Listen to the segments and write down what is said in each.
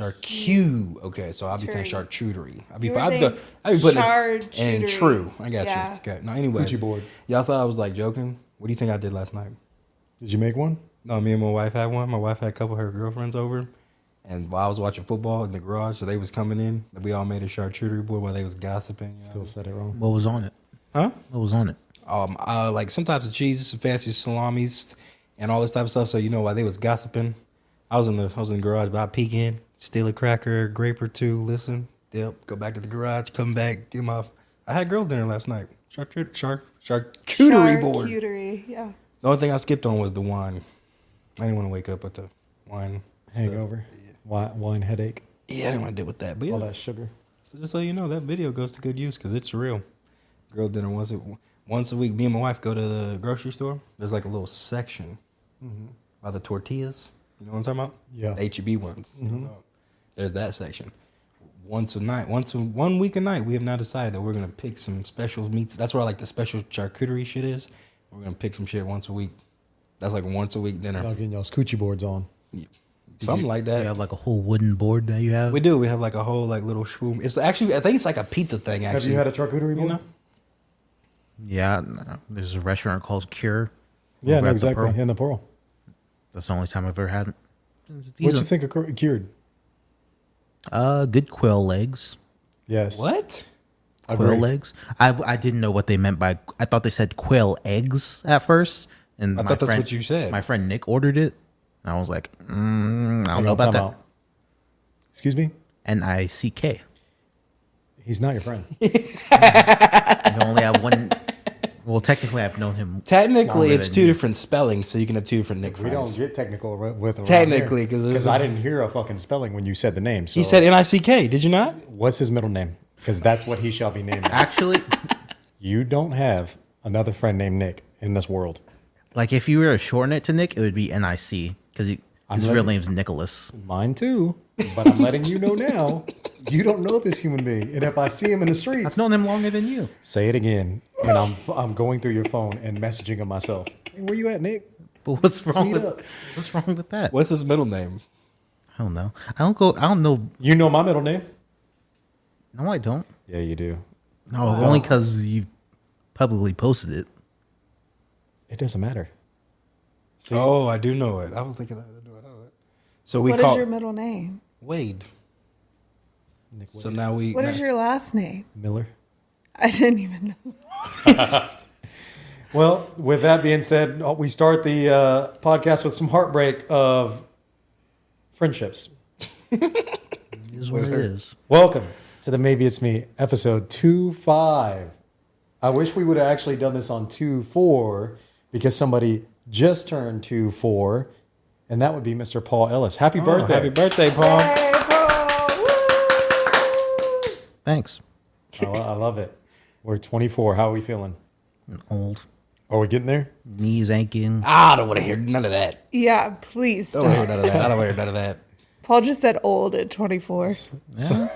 Charcuterie. Okay, so I'll be saying charcuterie. I'll be You were putting saying it and charcuterie. true. I got Yeah. you. Okay. No, anyways. Coochie board. Y'all thought I was like joking. What do you think I did last night? Did you make one? No, me and my wife had one. My wife had a couple of her girlfriends over. And while I was watching football in the garage, so they was coming in. We all made a charcuterie board while they was gossiping. Still said it wrong. What was on it? Huh? What was on it? Like some types of cheeses, some fancy salamis, and all this type of stuff. So while they was gossiping, I was in the garage, but I peek in, steal a cracker, a grape or two, listen, go back to the garage, come back, I had girl dinner last night. Charcuterie board. Charcuterie, yeah. The only thing I skipped on was the wine. I didn't want to wake up with the wine hangover, wine headache. Yeah, I didn't want to deal with that. But yeah, all that sugar. So just so you know, that video goes to good use because it's real. Girl dinner once a week. Me and my wife go to the grocery store. There's like a little section by the tortillas. You know what I'm talking about? Yeah. The H-E-B ones. There's that section. One week a night, we have now decided that we're going to pick some special meats. That's where like the special charcuterie shit is. We're going to pick some shit once a week. That's like once a week dinner. Y'all getting y'all's coochie boards on. Yeah. Something like that. You have like a whole wooden board that you have? We do. We have like a whole like little shroom. It's actually, I think it's like a pizza thing actually. Have you had a charcuterie board? You know? Yeah. There's a restaurant called Cure. Yeah, no, exactly. In the Pearl. That's the only time I've ever had it. What'd you think of cured? Good quail legs. Yes. What? Quail legs? I didn't know what they meant by. I thought they said quail eggs at first, and I thought that's what you said. My friend Nick ordered it, and I was like, I don't know about that. Excuse me? Nick. He's not your friend. You only have one. Well, technically, I've known him. Technically, it's two different spellings, so you can have two different Nick friends. We don't get technical with technically because I didn't hear a fucking spelling when you said the name. So. He said Nick. Did you not? What's his middle name? Because that's what he shall be named. Actually, you don't have another friend named Nick in this world. Like if you were to shorten it to Nick, it would be Nic because his real name's Nicholas. Mine too, but I'm letting you know now. You don't know this human being, and if I see him in the streets, I've known him longer than you. Say it again, and I'm going through your phone and messaging him myself. Hey, where you at, Nick? But what's wrong with that? What's his middle name? I don't know. I don't know. You know my middle name? No, I don't. Yeah, you do. No, only because you publicly posted it. It doesn't matter. See? Oh, I do know it. I was thinking I know it. So what is your middle name? Wade. Nick Wade. So now What is your last name? Miller. I didn't even know. Well, with that being said, we start the podcast with some heartbreak of friendships. It is what it is. Welcome to the Maybe It's Me, episode 25. I wish we would have actually done this on 2-4 because somebody just turned 2-4, and that would be Mr. Paul Ellis. Happy birthday. Happy birthday, Paul. Hey, Paul. Woo! Thanks. I love it. We're 24. How are we feeling? Old. Are we getting there? Knees aching. I don't want to hear none of that. Yeah, please. Don't want to hear none of that. I don't want to hear none of that. Paul just said old at 24. Yeah.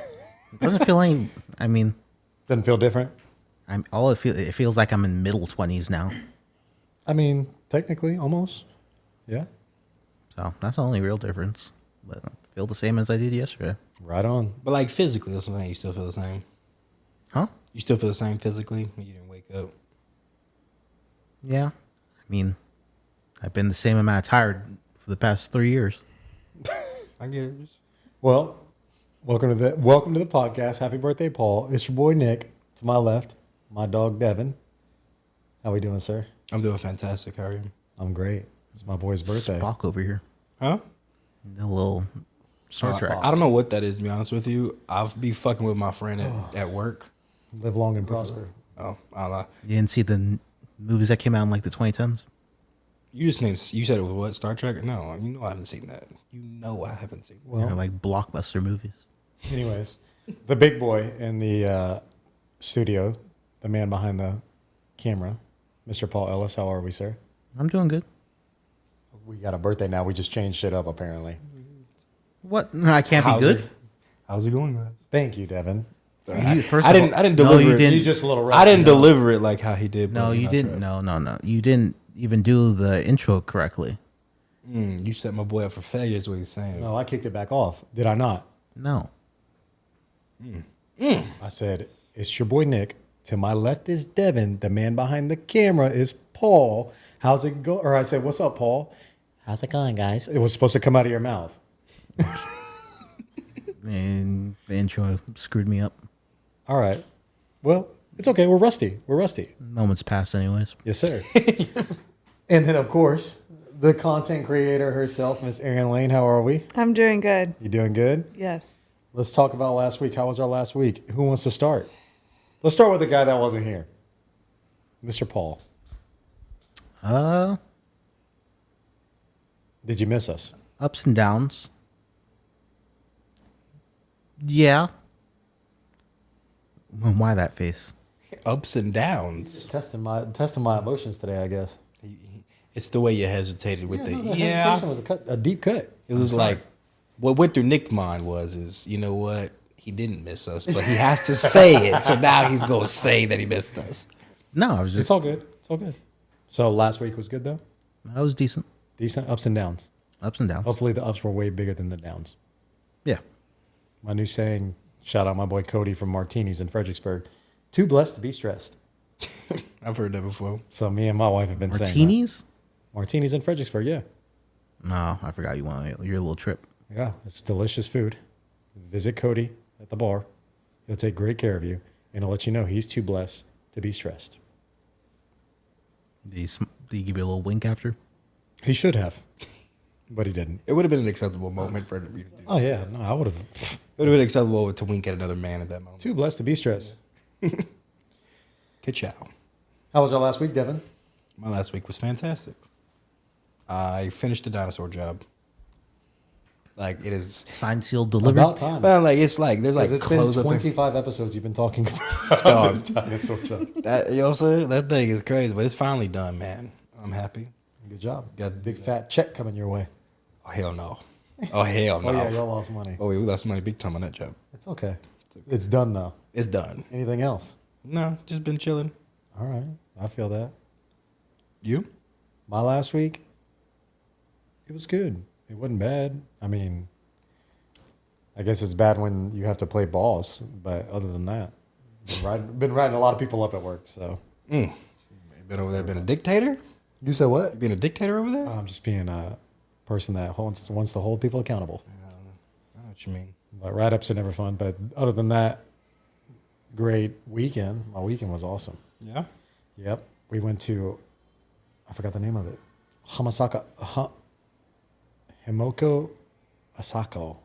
It doesn't feel like. I mean, Doesn't feel different? It feels like I'm in middle 20s now. I mean, technically, almost. Yeah. So that's the only real difference. But I feel the same as I did yesterday. Right on. But like physically, that's what I'm saying. You still feel the same. Huh? You still feel the same physically when you didn't wake up. Yeah. I mean, I've been the same amount of tired for the past 3 years. I get it. Well, welcome to the podcast. Happy birthday, Paul. It's your boy Nick to my left, my dog Devon. How we doing, sir? I'm doing fantastic. How are you? I'm great. It's my boy's birthday. Spock over here. Huh? A little Star Trek. I don't know what that is, to be honest with you. I'll be fucking with my friend at work. Live long and prosper. Oh, I don't know. You didn't see the movies that came out in like the 2010s? You said it was what? Star Trek? No, you know I haven't seen that. You know I haven't seen that. Well, They're like blockbuster movies. anyways, the big boy in the studio, the man behind the camera, Mr. Paul Ellis. How are we, sir? I'm doing good. We got a birthday now. We just changed shit up, apparently. What? No, I can't be good. How's it going, man? Thank you, Devin. I didn't deliver you it. didn't. You just a little rusty. I didn't deliver it like how he did. No, you didn't. No. You didn't even do the intro correctly. You set my boy up for failure is what he's saying. No, I kicked it back off. Did I not? No. I said, it's your boy Nick. To my left is Devon. The man behind the camera is Paul. How's it go? Or I said, what's up, Paul? How's it going, guys? It was supposed to come out of your mouth. And the intro screwed me up. All right. Well, it's okay. We're rusty. We're rusty. Moments passed anyways. Yes, sir. And then, of course, the content creator herself, Miss Erin Lane. How are we? I'm doing good. You doing good? Yes. Let's talk about last week. How was our last week? Who wants to start? Let's start with the guy that wasn't here. Mr. Paul. Did you miss us? Ups and downs. Yeah. Why that face? Ups and downs. Testing my emotions today, I guess. It's the way you hesitated with the The yeah. hesitation was a deep cut. It was like what went through Nick's mind is you know what, he didn't miss us, but he has to say it. So now he's gonna say that he missed us. No, I was It's just. all good. It's all good. So last week was good though. That was decent. Decent ups and downs. Ups and downs. Hopefully the ups were way bigger than the downs. Yeah. My new saying. Shout out my boy Cody from Martinis in Fredericksburg. Too blessed to be stressed. I've heard that before. So me and my wife have been saying Martinis? that. Martinis in Fredericksburg, yeah. No, I forgot you went on your little trip. Yeah, it's delicious food. Visit Cody at the bar. He'll take great care of you, and he'll let you know he's too blessed to be stressed. Did he give you a little wink after? He should have, but he didn't. It would have been an acceptable moment for you to do. Oh yeah, no, I would have. It would have been acceptable to wink at another man at that moment. Too blessed to be stressed. Ka-chow. How was our last week, Devon? My last week was fantastic. I finished the dinosaur job. Like it is. Signed, sealed, delivered. About time. Well, like it's like there's like It's been close up. 25 episodes you've been talking about Dog. this dinosaur show. That, you know what I'm saying? That thing is crazy, but it's finally done, man. I'm happy. Good job. Got Got a big fat check coming your way. Oh hell no. Oh hell no. Oh yeah, y'all lost money. Oh, we lost money big time on that job. It's okay. It's done though. It's done. Anything else? No, just been chilling. All right, I feel that. You? My last week, it was good. It wasn't bad. I mean, I guess it's bad when you have to play boss, but other than that, been riding a lot of people up at work. So You been over there being a dictator? you said what? You being a dictator over there? I'm just being a person that wants to hold people accountable. I know what you mean. But write-ups are never fun. But other than that, great weekend. My weekend was awesome. Yeah. Yep. We went to, I forgot the name of it. Himoko Osaka?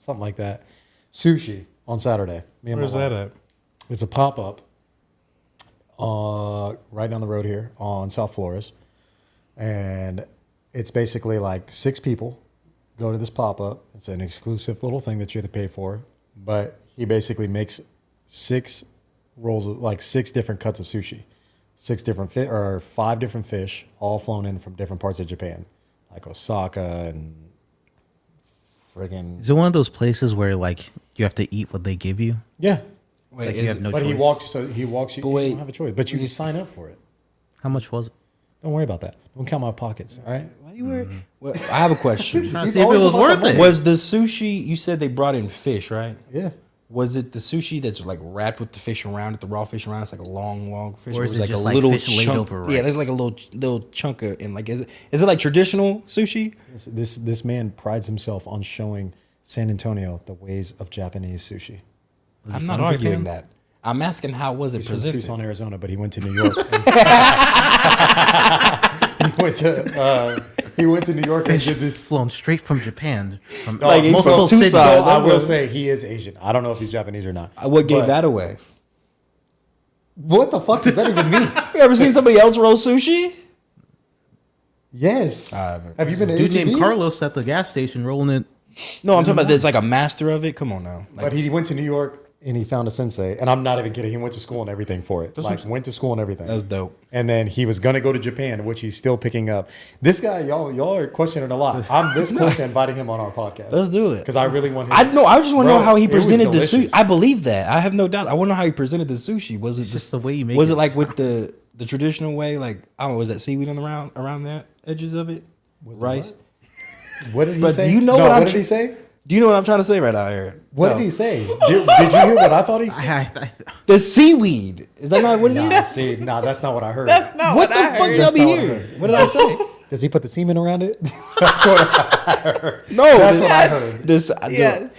Something like that. Sushi on Saturday. Me and Where's my wife. that at? It's a pop-up right down the road here on South Flores. And it's basically like 6 people go to this pop-up. It's an exclusive little thing that you have to pay for. But he basically makes 6 rolls, like 6 different cuts of sushi. 6 different fish, or 5 different fish, all flown in from different parts of Japan. Like Osaka and friggin'... Is it one of those places where like you have to eat what they give you? Yeah. Wait, Like, you is have it, no But choice. he walks you. But You wait, don't have a choice. But you can sign up for it. How much was it? Don't worry about that. Don't count my pockets, all right? why you were? Well, I have a question. Trying to He's see if it always was about worth the it. Was the sushi? You said they brought in fish, right? Yeah. Was it the sushi that's like wrapped with the fish around it, the raw fish around? It's like a long fish. Or is was it like just a like little fish laid chunk? over Yeah, rice? there's like a little chunk of, and like is it like traditional sushi? This man prides himself on showing San Antonio the ways of Japanese sushi. I'm not arguing that. I'm asking how was it He's from presented? Tucson, Arizona, but he went to New York. He went to New York and Fish did this. flown straight from Japan, from Like, he's multiple from cities. Tucson. So I will was- say he is Asian. I don't know if he's Japanese or not. What gave But that away? What the fuck does that even mean? You ever seen somebody else roll sushi? Yes. Have you been to Dude named H-E-B? Carlos at the gas station rolling it. No, I'm talking about this like a master of it. Come on now. Like, But he went to New York and he found a sensei. And I'm not even kidding. He went to school and everything for it. Like, went to school and everything. that's dope. And then he was going to go to Japan, which he's still picking up. This guy, y'all are questioning a lot. I'm this close to inviting him on our podcast. Let's do it. Because I really want him. I know. I just want to Bro, know how he it was presented the sushi. delicious. I believe that. I have no doubt. I want to know how he presented the sushi. Was it just the way you make Was it it like with the traditional way? Like I don't know. Was that seaweed on the around the edges of it? Was it Rice. What did he But say? do you know No, what I'm did he say? Do you know what I'm trying to say right now, Aaron? What No. did he say? Did you hear what I thought he said? The seaweed. Is that not what it is? Nah, see, nah, that's not what I heard. That's not What what, the I fuck heard. did I be That's not what I hearing? heard. What did I say? Does he put the semen around it? That's what I heard. No, That's what I heard. This, Yes.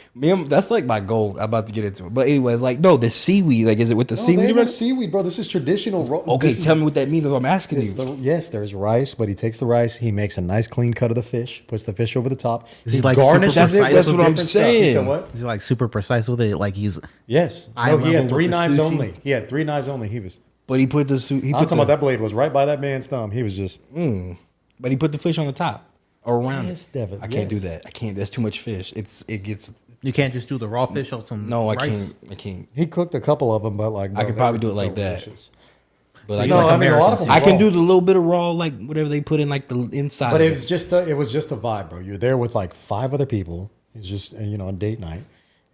that's like my goal. I'm about to get into it. But anyways, like, no, the seaweed. Like, is it with the No, seaweed? there ain't no around it? seaweed, bro. This is traditional. Okay, this is- tell me what that means. If I'm asking it's you. yes, there's rice, but he takes the rice, he makes a nice clean cut of the fish, puts the fish over the top. Is he, like, super garnishes it precise? with That's some what I'm different stuff. You said saying. what? He's like super precise with it. Like he's Yes. Eye No, he level had 3 with the knives sushi. only. He had 3 knives only. He was. But he put the he I'm put talking the, about that blade was right by that man's thumb. He was just. But he put the fish on the top or around Yes, it. Devon, I can't do yes. that. I can't. That's too much fish. It gets. you can't just do the raw fish on some No, I rice. can't. I can't. He cooked a couple of them, but like I could they probably were do it like that. delicious. But like, No, like I mean a lot of Americans. them. I can raw. do the little bit of raw, like whatever they put in, like the inside. But of it was just a vibe, bro. You're there with like 5 other people. It's just a date night,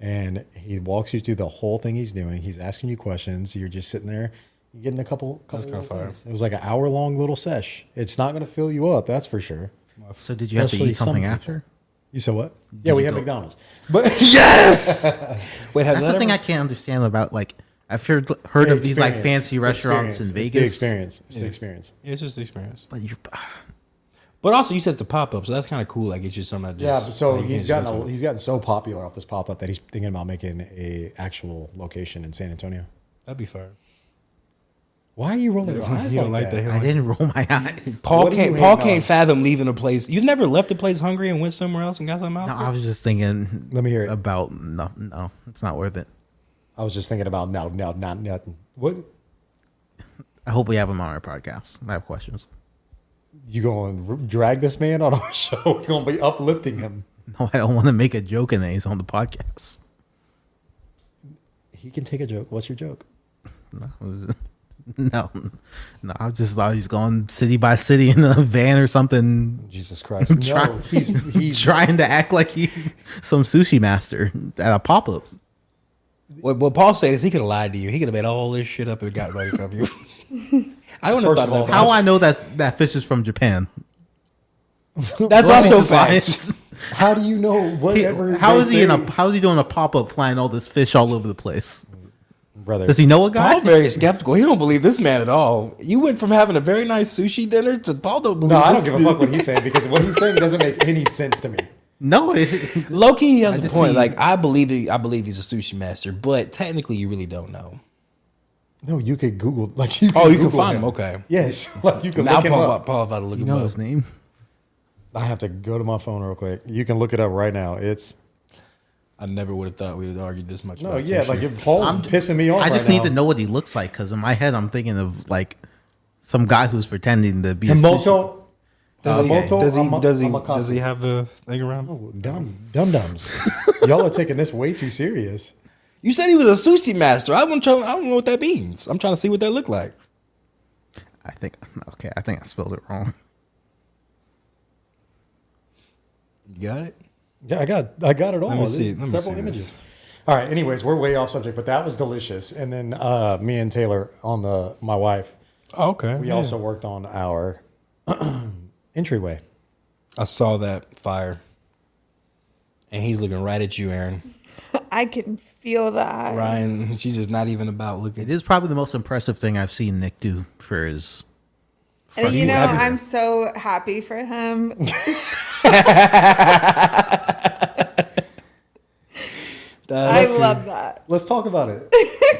and he walks you through the whole thing he's doing. He's asking you questions. You're just sitting there. You're getting a couple. That's kinda little fire. things. It was like an hour-long little sesh. It's not going to fill you up, that's for sure. So did you have to Especially eat something some people. after? You said what? Yeah, we you had go- McDonald's. But yes. Wait, has That's that the thing ever- I can't understand about like I've heard of these like fancy restaurants in Vegas. It's the experience. It's the experience. Yeah, it's just the experience. But you But also, you said it's a pop up, so that's kind of cool. Like, it's just something that Yeah, just. but so like, you he's can't just go gotten to it. he's gotten so popular off this pop up that he's thinking about making a actual location in San Antonio. That'd be fire. Why are you rolling your eyes You like, don't like that? that. I didn't roll my eyes. Paul What do can't. you Paul hate can't on? fathom leaving a place. You've never left a place hungry and went somewhere else and got something out. No, I was just thinking. Let me hear it. About no, it's not worth it. I was just thinking about not nothing. What I hope we have him on our podcast. I have questions. you going to drag this man on our show? We're going to be uplifting him. No, I don't want to make a joke and then he's on the podcast. He can take a joke. What's your joke? No, I just thought he's going city by city in a van or something, Jesus Christ! No, he's trying to act like he's some sushi master at a pop up. What Paul said is he could have lied to you. He could have made all this shit up and got money from you. I don't know First about of all, that. How I know that fish is from Japan? That's also facts. How do you know whatever? How they is he say? how is he doing a pop up flying all this fish all over the place? brother? Does he know a guy? Paul very skeptical. He don't believe this man at all. You went from having a very nice sushi dinner to Paul don't believe. No, I this don't give a fuck what he's saying because what he's saying doesn't make any sense to me. No, Low key, he has a just point. see- Like I believe he's a sushi master, but technically, you really don't know. No, you could Google like you. Oh, you can Google find him. Okay. Yes, like you can Now look him Paul up. about to look you him know up. his name. I have to go to my phone real quick. You can look it up right now. It's I never would have thought we'd have argued this much. no, about yeah, sushi. like if Paul's pissing me off. I just right need now. to know what he looks like because in my head I'm thinking of like some guy who's pretending to be a sushi. Himoto. Himoto does he have a thing around? Oh, dum dums. Y'all are taking this way too serious. You said he was a sushi master. I don't know what that means. I'm trying to see what that looked like. I think I spelled it wrong. You got it. Yeah, I got it all. Let me see. There's Let me several see images. this. All right. Anyways, we're way off subject, but that was delicious. And then me and Taylor on my wife, Oh, okay. we also worked on our entryway. I saw that fire, and he's looking right at you, Aaron. I can feel that. Ryan, she's just not even about looking. It is probably the most impressive thing I've seen Nick do for his. And you know, happy? I'm so happy for him. I love that. Let's talk about it.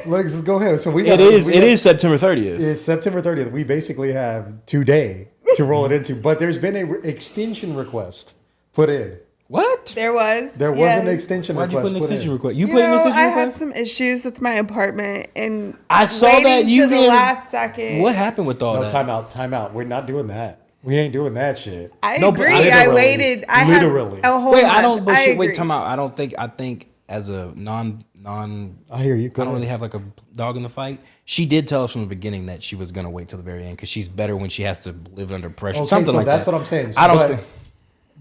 Let's go ahead. So we It is September 30th. It's September 30th. We basically have today to roll it into, but there's been a extension request put in. What? There was. There was yes. an extension Why'd you request put an put extension in. request? You You put an know, extension I had request? some issues with my apartment, and I saw waiting that you to the did- last second. What happened with all No, that? time out. We're not doing that. We ain't doing that shit. I No, but agree. literally- I waited. I literally. had a whole. Wait, month. I don't. But shit, wait, agree. time out. I think as a non. I hear you. Go I don't ahead. really have like a dog in the fight. She did tell us from the beginning that she was gonna wait till the very end because she's better when she has to live under pressure. Okay, Something so like that's that. what I'm saying. I don't but, think.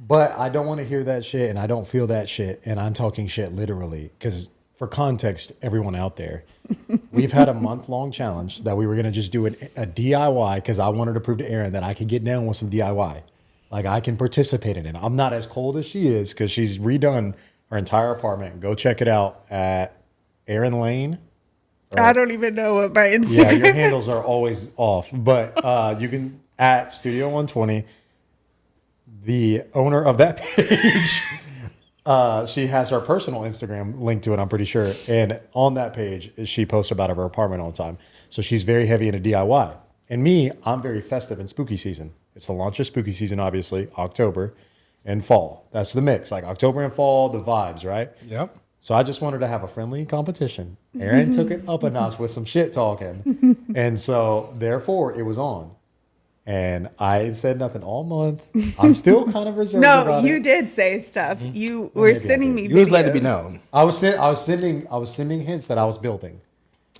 But I don't want to hear that shit, and I don't feel that shit, and I'm talking shit literally. Because for context, everyone out there, we've had a month-long challenge that we were gonna just do a DIY because I wanted to prove to Erin that I could get down with some DIY, like I can participate in it. I'm not as cold as she is because she's redone her entire apartment. Go check it out at Erin Lane. I don't even know what my Instagram Yeah, your is. handles are always off, but you can at Studio 120. The owner of that page, she has her personal Instagram linked to it, I'm pretty sure. And on that page, she posts about her apartment all the time. So she's very heavy into DIY. And me, I'm very festive in spooky season. It's the launch of spooky season, obviously, October and fall. That's the mix. Like October and fall, the vibes, right? Yep. So I just wanted to have a friendly competition. Erin took it up a notch with some shit talking. And so, therefore, it was on. And I ain't said nothing all month. I'm still kind of reserved No, about you it. did say stuff. You were maybe I sending did. me You was letting it be videos. known. I was sending hints that I was building.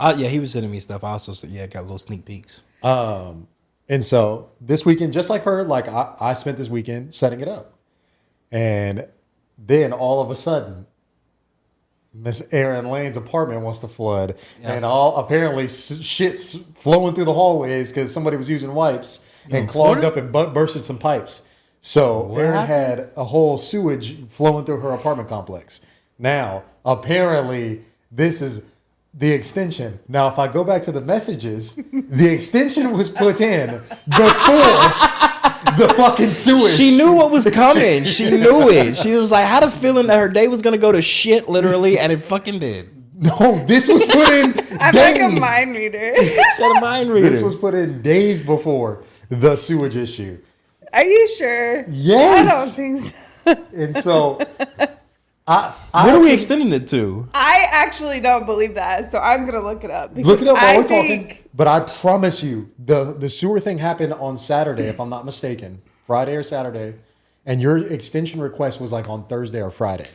Yeah, he was sending me stuff. I also got little sneak peeks. And so this weekend, just like her, like I spent this weekend setting it up. And then all of a sudden, Miss Erin Lane's apartment wants to flood. Yes. And all apparently shit's flowing through the hallways because somebody was using wipes and clogged up and bursted some pipes. So Erin had a whole sewage flowing through her apartment complex. Now, apparently, this is the extension. Now, if I go back to the messages, the extension was put in before the fucking sewage. She knew what was coming. She knew it. She was like, had a feeling that her day was gonna go to shit, literally, and it fucking did. No, this was put in I'm days. like a mind reader. She had a mind reader. This was put in days before the sewage issue. Are you sure? Yes. I don't think so. And so, what are we extending it to? I actually don't believe that, so I'm gonna look it up. look it up while I we're think talking. But I promise you, the sewer thing happened on Saturday, if I'm not mistaken, Friday or Saturday, and your extension request was like on Thursday or Friday.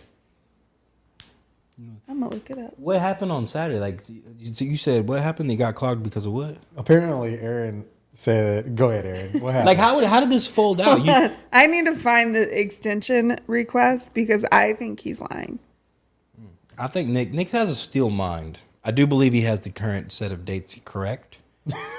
I'm gonna look it up. What happened on Saturday? Like you said, what happened? They got clogged because of what? Apparently, Erin said, "Go ahead, Erin. What happened?" Like how did this fold out? You, I need to find the extension request because I think he's lying. I think Nick has a steel mind. I do believe he has the current set of dates correct.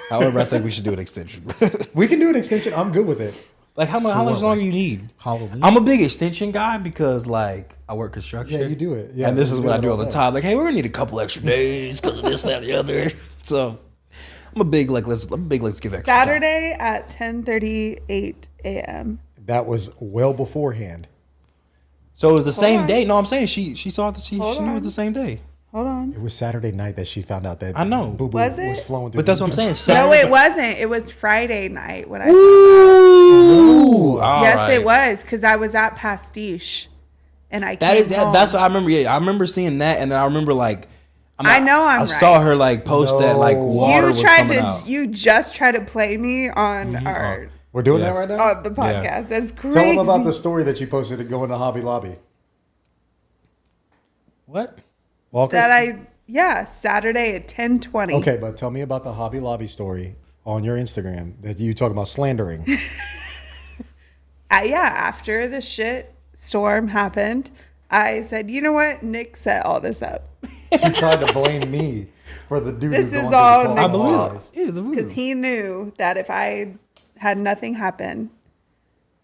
However, I think we should do an extension. We can do an extension. I'm good with it. Like how much longer you need? Halloween. I'm a big extension guy because like I work construction. Yeah, you do it. Yeah, and this you is do what I it do all all the day. time. Like, hey, we're gonna need a couple extra days because of this, that, and the other. So I'm a big let's give extra time. Saturday at 10:38 a.m. That was well beforehand. So it was the same on. day. No, I'm saying she saw it. She Hold knew it on. was the same day. Hold on. It was Saturday night that she found out that I know. Boo Boo Was was it? flowing through. But that's what I'm saying. No, Saturday- it wasn't. It was Friday night when I. Ooh, all Yes, right. it was because I was at Pastiche, and I That came is home. that's what I remember. Yeah, I remember seeing that, and then I remember like I know I'm I right. saw her like post that like No. water You was tried coming to. out. You just tried to play me on our We're doing Yeah. that right now. on the podcast. That's crazy. Tell them about the story that you posted to go into Hobby Lobby. What? Walk that us- Saturday at 10:20. Okay, but tell me about the Hobby Lobby story on your Instagram that you talk about slandering. After the shit storm happened, I said, you know what? Nick set all this up You tried to blame me for the dude. This who's is going all through the Nick's tall fault. lies. Yeah, the because he knew that if I had nothing happen,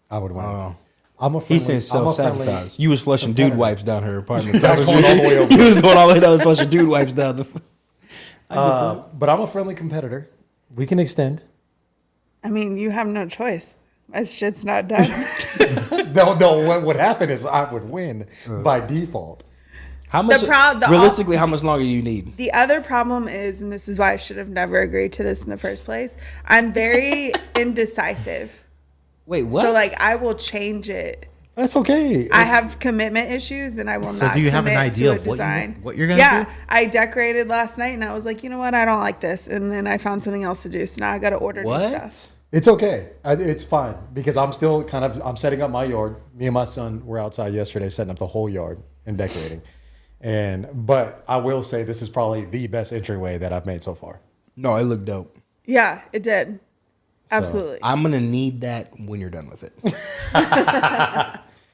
I would win. Oh. I'm a He friendly, said I'm a friendly- self-sabotage. You was flushing dude competitor. wipes down her apartment. That's what Going all the way you over. You was doing all the way down, flushing dude wipes down the. But I'm a friendly competitor. We can extend. I mean, you have no choice. My shit's not done. No. What would happen is I would win by default. How much? the realistically, how much longer do you need? The other problem is, and this is why I should have never agreed to this in the first place, I'm very indecisive. Wait, what? So, like, I will change it. That's okay. I have commitment issues, and I will So not do you have an commit idea to a of what design. you're gonna Yeah, do? I decorated last night, and I was like, you know what? I don't like this. And then I found something else to do, so now I got to order new What? stuff. It's okay. It's fine because I'm still I'm setting up my yard. Me and my son were outside yesterday setting up the whole yard and decorating. But I will say this is probably the best entryway that I've made so far. No, it looked dope. Yeah, it did. Absolutely. I'm gonna need that when you're done with it.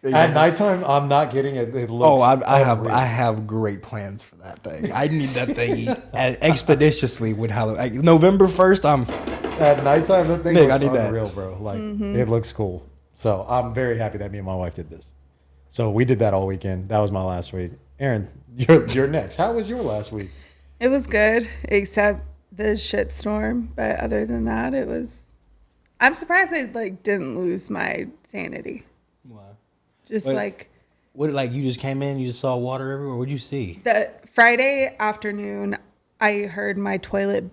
At nighttime, I'm not getting it. It looks. Oh, I unreal. have great plans for that thing. I need that thing expeditiously with Halloween. November 1st, I'm. At nighttime, that thing Nick, I looks need that. unreal, bro. Like it looks cool. So I'm very happy that me and my wife did this. So we did that all weekend. That was my last week. Erin, you're next. How was your last week? It was good, except the shitstorm. But other than that, it was. I'm surprised I didn't lose my sanity. Wow. Just What- What, like, you just came in, you just saw water everywhere? What'd you see? the Friday afternoon, I heard my toilet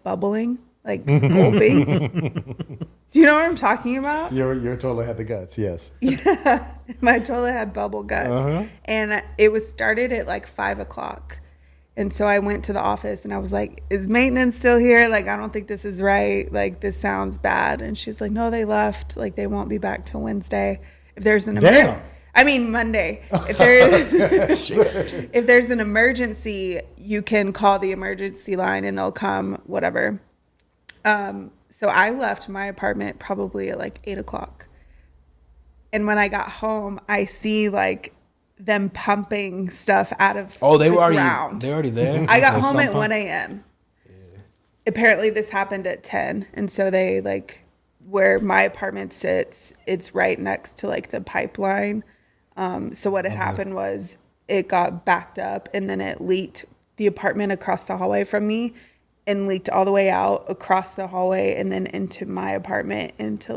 bubbling, gulping. Do you know what I'm talking about? Your toilet had the guts. Yes. Yeah, my toilet had bubble guts, Uh-huh. and it was started at 5 o'clock. And so I went to the office and I was like, "Is maintenance still here? I don't think this is right. This sounds bad." And she's like, "No, they left. They won't be back till Wednesday. If there's an Damn. Monday. If there's if there's an emergency, you can call the emergency line and they'll come. Whatever." So I left my apartment probably at 8 o'clock. And when I got home, I see them pumping stuff out of They the were ground. already there? I got Or home some at pump? 1 a.m. Apparently this happened at 10. And so they where my apartment sits, it's right next to the pipeline. So what had happened was it got backed up and then it leaked the apartment across the hallway from me and leaked all the way out across the hallway and then into my apartment into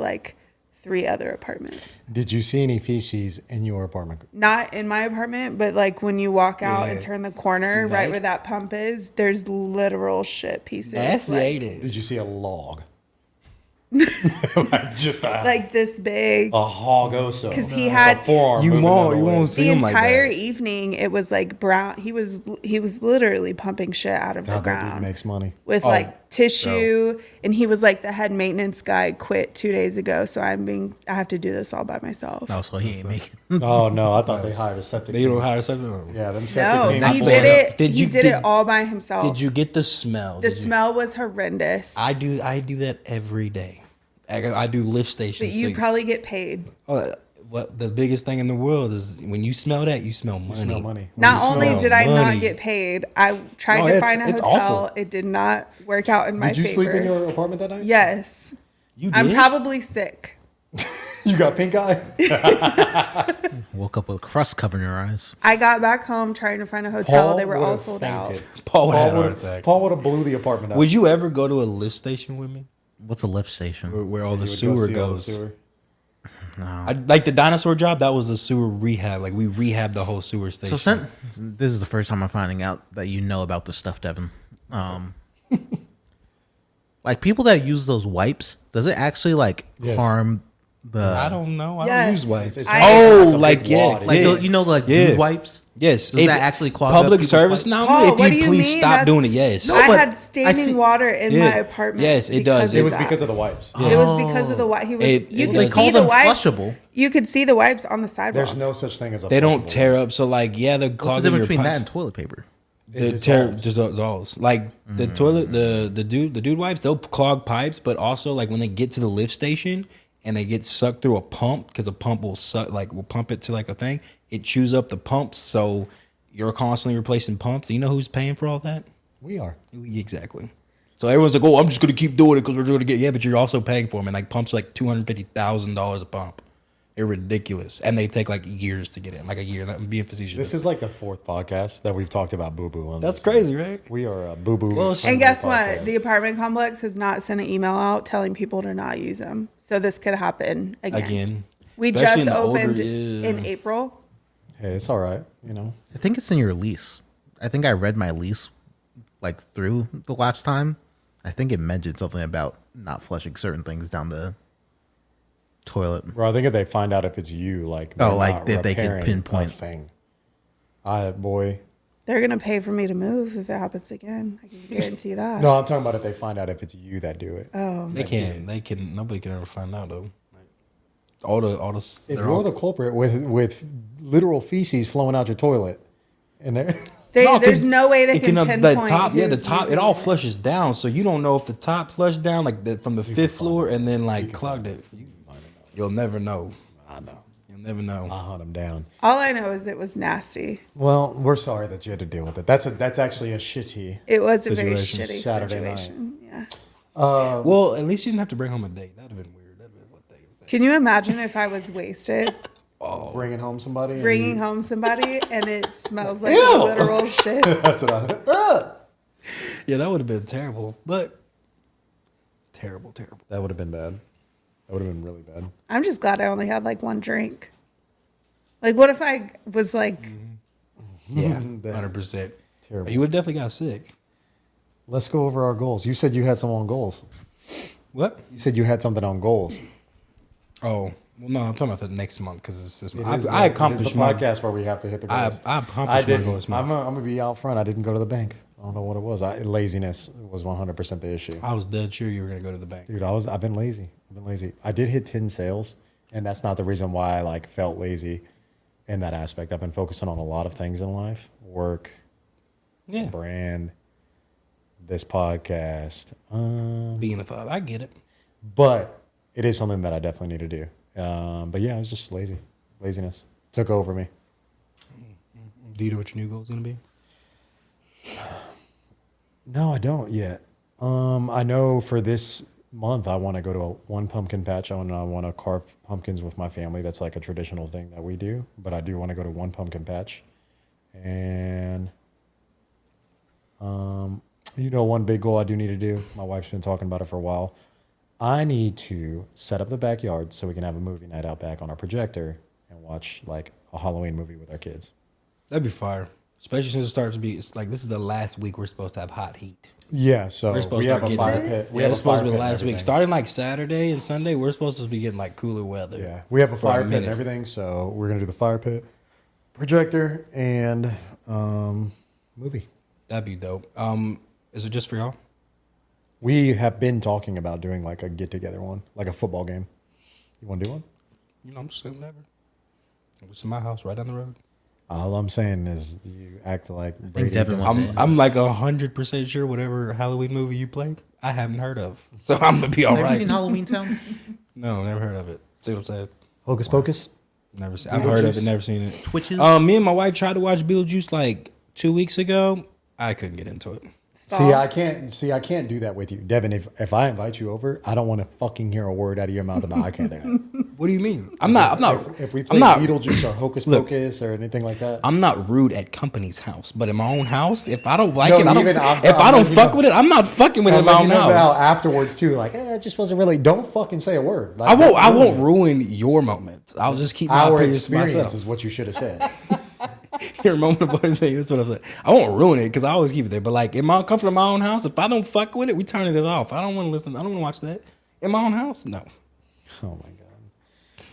3 other apartments. Did you see any feces in your apartment? Not in my apartment, but when you walk out and Yeah. turn the corner It's right nice. where that pump is, there's literal shit pieces. Nasty, ain't it? Did you see a log? Just This big. a hog also. 'Cause he had- A forearm You moving won't- that you way. won't see The him like entire that. evening, it was brown. He was literally pumping shit out of the God, that dude ground makes money. with tissue, and he was the head maintenance guy. Quit 2 days ago, so I have to do this all by myself. No, so he ain't making. Oh no, I thought they hired a septic. They team. don't hire something. Yeah, them septic No, teams. he That's did fair. it. Did He you- did did- it all by himself. Did you get the smell? The Did you- smell was horrendous. I do that every day. I do lift stations. But you so- probably get paid. what the biggest thing in the world is when you smell that, you smell money. You smell money. Not You only smell did I not money. get paid, I tried No, to it's- find a it's hotel. awful. It did not work out in my Did you favor. sleep in your apartment that night? Yes. You I'm did? probably sick. You got pink eye? Woke up with crust covering your eyes. I got back home trying to find a hotel. They were all would've sold out. fainted. Paul had a heart would've- attack. Paul would have blew the apartment up. Would you ever go to a lift station with me, What's a lift station? where all the You would go sewer see all the goes? sewer? I, like the dinosaur job, that was a sewer rehab. We rehabbed the whole sewer station. So this is the first time I'm finding out that you know about this stuff, Devin. People that use those wipes, does it actually Yes. harm the? I don't know. I Yes. don't use wipes. It's I- Oh, like a like big yeah, wad. Like yeah. dude Yeah. wipes. Yes, Does that actually clog up public people's service pipes? now? Paul, If what do you you please mean? stop That's- doing it, yes. No, I but had I standing see- water in Yeah. my apartment. Yes, it because does. of It was that. because of the wipes. It was because of the wipe. He was. You You does. could They see call the them wipes. flushable. You could see the wipes on the sidewalk. There's no such thing as a They don't flushable. tear up. So they're What's the clogging difference your between that pipes. and toilet paper? The It tear dissolves. just dissolves. The toilet, the dude wipes, they'll clog pipes, but also when they get to the lift station and they get sucked through a pump, because a pump will suck, will pump it to a thing. It chews up the pumps, so you're constantly replacing pumps. And you know who's paying for all that? We are. Exactly. So everyone's like, "Oh, I'm just gonna keep doing it because we're gonna get." Yeah, but you're also paying for them, and pumps are $250,000 a pump. They're ridiculous, and they take years to get in, a year. I'm being facetious. This is the fourth podcast that we've talked about boo boo on. That's this crazy, right? We are a boo boo. Well, And guess what? The apartment complex has not sent an email out telling people to not use them. So this could happen again. We Especially just in the older- opened yeah. in April. Hey, it's all right. I think it's in your lease. I think I read my lease through the last time. I think it mentioned something about not flushing certain things down the toilet. Bro, I think if they find out if it's you, if they could pinpoint. thing. Boy. They're going to pay for me to move if it happens again. I can guarantee that. No, I'm talking about if they find out if it's you that do it. Oh. They can't. They can. Nobody can ever find out though. All the. If they're you're all- the culprit with literal feces flowing out your toilet, and they're- No, 'cause there's no way they it can the pinpoint top. Yeah, the who's top. It using all flushes down, so you don't know if the top flushed down from the fifth floor and then clogged it. You'll never know. I know. You'll never know. I'll hunt them down. All I know is it was nasty. Well, we're sorry that you had to deal with it. That's actually a shitty. It was a very Situation. shitty Saturday night. situation. Yeah. Well, at least you didn't have to bring home a date. That'd have been weird. That'd have been what they. Can you imagine if I was wasted bringing home somebody. and bringing you- home somebody and it smells like Ew! literal shit. That's what I. Ugh! Yeah, that would have been terrible. But terrible. That would have been bad. That would have been really bad. I'm just glad I only had like one drink. Like, what if I was like, Yeah, That- 100%. Terrible. You would have definitely got sick. Let's go over our goals. You said you had some on goals. What? You said you had something on goals. Oh, well, no, I'm talking about the next month because it's this month. It is I the accomplished my podcast where we have to hit the goals. I accomplished my goal this I'm month. gonna be out front. I didn't go to the bank. I don't know what it was. Laziness was 100% the issue. I was dead sure you were gonna go to the bank. Dude, I've been lazy. I did hit 10 sales, and that's not the reason why I like felt lazy in that aspect. I've been focusing on a lot of things in life. Work, Yeah, brand, this podcast. being a thought, I get it. But it is something that I definitely need to do. But yeah, I was just lazy. Laziness took over me. Do you know what your new goal is gonna be? No, I don't yet. I know for this month I want to go to one pumpkin patch. I want to carve pumpkins with my family. That's like a traditional thing that we do. But I do want to go to one pumpkin patch. And one big goal I do need to do. My wife's been talking about it for a while. I need to set up the backyard so we can have a movie night out back on our projector and watch like a Halloween movie with our kids. That'd be fire, especially since it starts to be. It's like this is the last week we're supposed to have hot heat. Yeah, so We're supposed we to have a start fire getting. pit. Yeah, it's supposed to be the last week, starting like Saturday and Sunday. We're supposed to be getting like cooler weather. Yeah, we have a for a fire pit and minute. everything, so we're gonna do the fire pit, projector, and movie. That'd be dope. Is it just for y'all? We have been talking about doing like a get together one, like a football game. You want to do one? You know, I'm just saying whatever. It's in my house, right down the road. All I'm saying is you act like Brady. Devon doesn't wants exist. I'm like 100% sure whatever Halloween movie you played, I haven't heard of, so I'm gonna be all Have you right. seen Halloween Town? No, never heard of it. See what I'm saying? Hocus Pocus. Never seen. I've heard of it, Beetlejuice. never seen it. Twitches? Me and my wife tried to watch Beetlejuice like 2 weeks ago. I couldn't get into it. See, I can't do that with you, Devin. If I invite you over, I don't want to fucking hear a word out of your mouth about I can't do that. What do you mean? I'm not. If we play I'm not. Beetlejuice or Hocus Pocus or anything like that, I'm not rude at company's house, but in my own house, if I don't like No, it, I don't. even I'm- If I'm I don't letting you fuck know. with it, I'm not fucking with it in I'll my let own you know house. how afterwards too. Like, it just wasn't really. Don't fucking say a word. Like, I won't. I don't won't ruin ruin your moment. I'll just keep my Our opinions to experience myself. is what you should have said. Your moment of thing. That's what I'm saying. I won't ruin it because I always keep it there. But like in my comfort of my own house, if I don't fuck with it, we turn it off. I don't want to listen. I don't want to watch that in my own house. No. Oh my god.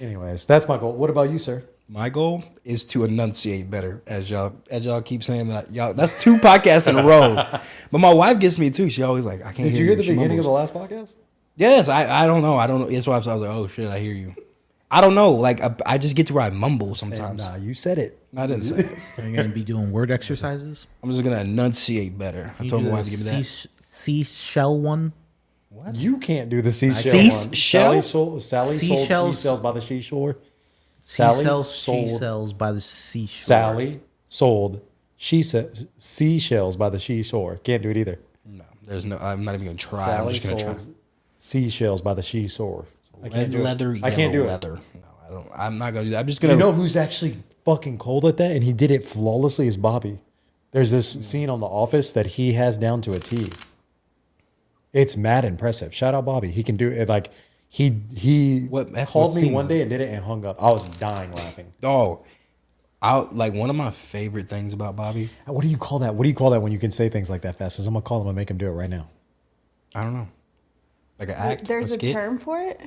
Anyways, that's my goal. What about you, sir? My goal is to enunciate better, as y'all keep saying that. Y'all, that's 2 podcasts in a row. But my wife gets me too. She always like, I can't. Did you hear the She beginning of the mumbles. last podcast? Yes, I don't know. I don't know. That's why I was like, oh shit, I hear you. I don't know. Like I just get to where I mumble sometimes. Nah, you said it. I didn't say it. Are you going to be doing word exercises? I'm just gonna enunciate better. I told my wife to give me that. Seashell one? You can't do the seashell. Seashell? One. Sally sold Seashells. seashells by the seashore. Sally Seashells, sold- she sells by the seashore. Sally sold seashells by the seashore. Can't do it either. No, there's no. I'm not even gonna try. I'm Sally just gonna try. sold seashells by the seashore. I can't do Leather, it. I can't do yellow it. leather. No, I don't. I'm not gonna do that. I'm just gonna. You know who's actually fucking cold at that, and he did it flawlessly? Is Bobby. There's this scene on The Office that he has down to a T. It's mad impressive. Shout out Bobby. He can do it. Like he What called me scene one is day and did it and hung up. I was dying laughing. Oh, like one of my favorite things about Bobby. What do you call that? What do you call that when you can say things like that fast? 'Cause I'm gonna call him and make him do it right now. I don't know. Like an act. There's a skit? term for it.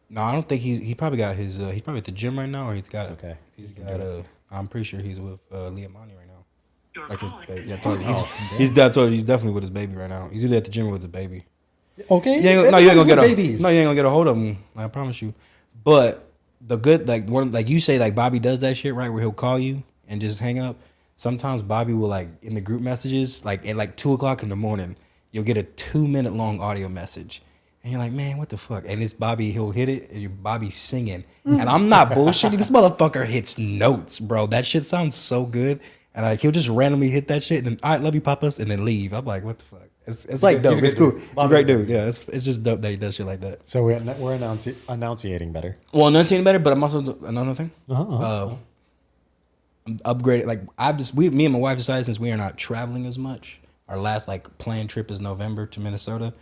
No, I don't think he probably got his. He's probably at the gym right now, or he's got. okay. He's got. I'm pretty sure he's with Leah Money right now. Like his baby. Yeah, I told you, he's definitely with his baby right now. He's either at the gym or with his baby. Okay. You ain't gonna get babies. No, you ain't gonna get a hold of him. I promise you. But the good, like you say, like Bobby does that shit right, where he'll call you and just hang up. Sometimes Bobby will like in the group messages, like at like 2:00 in the morning, you'll get a 2-minute long audio message, and you're like, man, what the fuck? And it's Bobby. He'll hit it, and Bobby's singing, and I'm not bullshitting. This motherfucker hits notes, bro. That shit sounds so good, and like he'll just randomly hit that shit, and then all right, love you, papas, and then leave. I'm like, what the fuck? It's like good- he's dope. a It's good cool. dude. He's a great dude. Yeah, it's just dope that he does shit like that. So we're enunciating better. Well, enunciating better, but I'm also another thing. Uh-huh. I'm upgraded. Like me and my wife decided since we are not traveling as much. Our last like planned trip is November to Minnesota.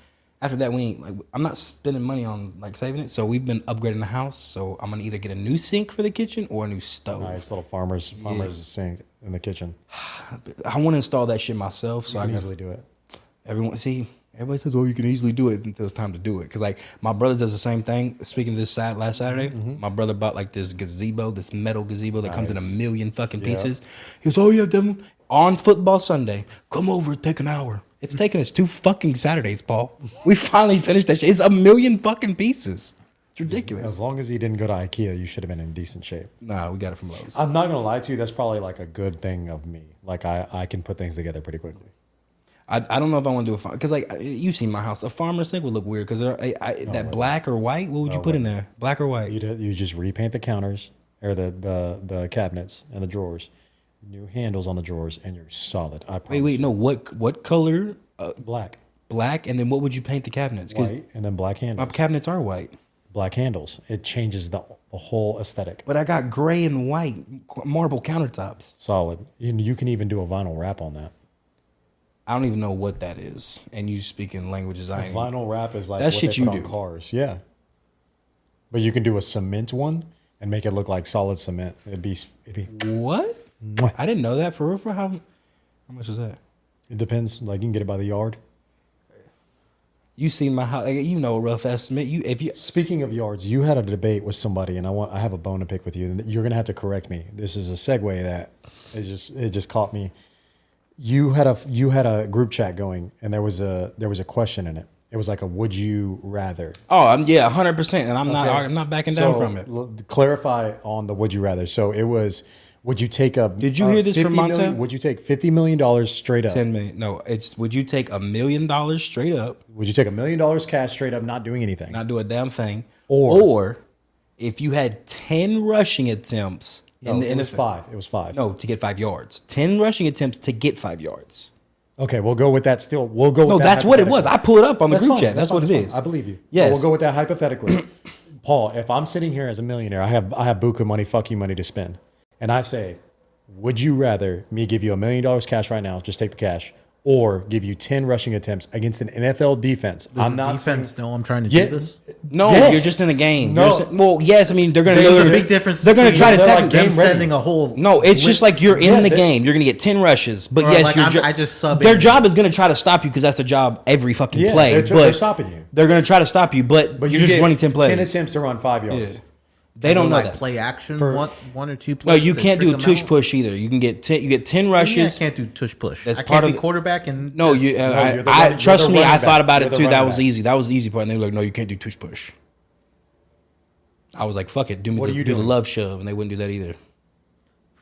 After that, we ain't like I'm not spending money on like saving it. So we've been upgrading the house. So I'm gonna either get a new sink for the kitchen or a new stove. Nice little farmer's sink in the kitchen. I want to install that shit myself. So You I can can easily do it. Everybody says, "Oh, you can easily do it until it's time to do it." Because like my brother does the same thing. Speaking of this last Saturday, my brother bought like this gazebo, this metal gazebo that comes in a million fucking pieces. He goes, "Oh yeah, Devon, on football Sunday, come over, take an hour." It's taken us 2 fucking Saturdays, Paul. We finally finished that shit. It's a million fucking pieces. It's ridiculous. As long as you didn't go to IKEA, you should have been in decent shape. Nah, we got it from Lowe's. I'm not gonna lie to you. That's probably like a good thing of me. Like I can put things together pretty quickly. I don't know if I want to do a farm because like you see my house, a farmer sink would look weird because that black or white. What would you put in there? Black or white? You just repaint the counters or the cabinets and the drawers, new handles on the drawers, and you're solid. I promise. Wait, no. What color? Black, Black, and then what would you paint the cabinets? 'Cause white, and then black my handles. cabinets are white, Black handles. It changes the whole aesthetic. but I got gray and white marble countertops. Solid. You can even do a vinyl wrap on that. I don't even know what that is. And you speaking languages I ain't. Vinyl wrap is like That what shit they put you on do. cars. Yeah. But you can do a cement one and make it look like solid cement. It'd be What? Mwah. I didn't know that for real. For how much is that? It depends. Like you can get it by the yard. You seen my house? Like, you know, a rough estimate. If you Speaking of yards, you had a debate with somebody, and I have a bone to pick with you. And you're gonna have to correct me. This is a segue that it just caught me. You had a group chat going, and there was a question in it. It was like a would you rather. yeah, 100%, and I'm not backing down So, from it. Clarify on the would you rather. So it was, would you take a? Did you hear this from Montel? Would you take $50 straight up? 10 million. No, it's would you take $1 million straight up, Would you take $1 million cash straight up, not doing anything? not do a damn thing, Or- or if you had 10 rushing attempts in the it was NFL? 5. It was 5. No, to get 5 yards. 10 rushing attempts to get 5 yards. Okay, we'll go with that. Still, we'll go. No, with that that's what it was. hypothetically. I pulled it up on the That's group fine, chat. That's what fine, it is. I believe you. Yes. But we'll go with that hypothetically. Paul, if I'm sitting here as a millionaire, I have buku money, fuck you money to spend, and I say, would you rather me give you $1 million cash right now, just take the cash, or give you 10 rushing attempts against an NFL defense? I'm not defense. saying, No, I'm trying to Yeah. do this. No, Yes. you're just in the game. No. Well, yes, I mean they're gonna. There's They're, a big difference. They're gonna try to They're tackle. like them game ready. sending a whole. No, it's just like you're in the they- game. You're gonna get 10 rushes, but Or yes, like your I'm- I just sub their in. job is gonna try to stop you because that's their job every fucking Yeah, play. they're but stopping you. They're gonna try to stop you, but you're just get running 10 plays. 10 attempts to run 5 yards. Yeah. They don't know like that. play action. For- one or two No, plays. you to can't do a trick 'em tush out? push either. You can get 10. You get 10 Yeah, I rushes. can't do tush push. That's I part can't of be the- quarterback and No, that's- you. you're the I running- trust you're the me. I running thought back. about You're it the too. That running was back. easy. That was the easy part. And they were like, "No, you can't do tush push." I was like, "Fuck it, do me What are the, you do the doing? love shove," and they wouldn't do that either.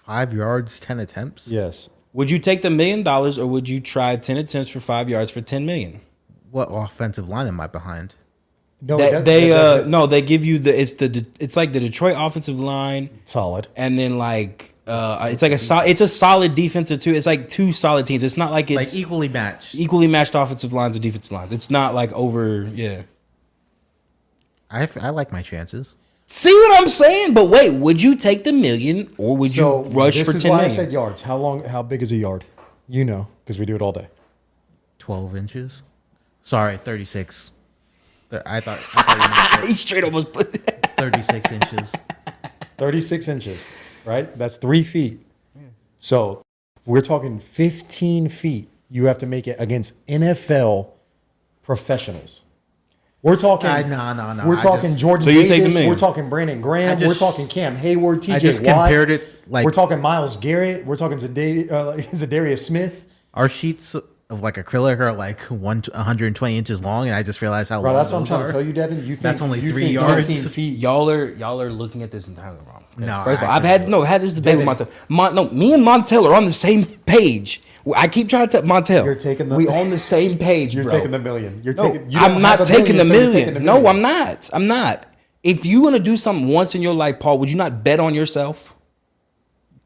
5 yards, 10 attempts. Yes. Would you take the $1 million or would you try 10 attempts for 5 yards for 10 million? What offensive line am I behind? No, They give you it's like the Detroit offensive line, solid. and then like it's a solid defensive too. It's like 2 solid teams. It's not like it's Like equally matched. equally matched offensive lines or defensive lines. It's not like over. Yeah. I like my chances. See what I'm saying? But wait, would you take the $1 million or would you rush this for is 10 why million? I said yards. How big is a yard? You know, because we do it all day. 12 inches. Sorry, 36. I thought you meant He straight up was put that. it's 36 inches. 36 inches, right? That's 3 feet. So we're talking 15 feet. You have to make it against NFL professionals. We're talking. No. We're talking Jordan So you take the Davis. million. We're talking Brandon Graham. I We're just- talking Cam Hayward, TJ I just Watt. compared it like We're talking Myles Garrett. We're talking Zadarius Smith. our sheets of like acrylic are like 120 inches long, and I just realized how Bro, long that's what I'm those trying are. to tell you, Devin. You think That's only you 3 think yards. 19 feet. Y'all are looking at this entirely wrong. Okay? No, First of all, I I've had this debate with Montel. Me and Montel are on the same page. I keep trying to tell Montel. You're taking the- We on the same page, You're bro. taking the million. You're No, taking. You don't I'm not have a taking the so you're million. taking the No, million. I'm not. I'm not. If you're gonna do something once in your life, Paul, would you not bet on yourself?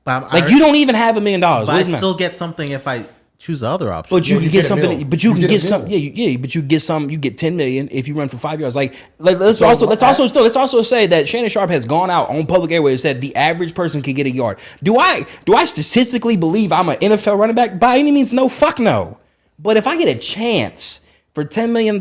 But Like you don't even have $1 million. But What I does it matter? still get something if I choose the other option. But you Yeah, can you get get a something. mil. But you You can get a get some. mil. Yeah. But you get some. You get 10 million if you run for 5 yards. Like let's So let's also say that Shannon Sharp has gone out on public airways and said the average person can get a yard. Do I statistically believe I'm an NFL running back? By any means, no. Fuck no. But if I get a chance for $10 million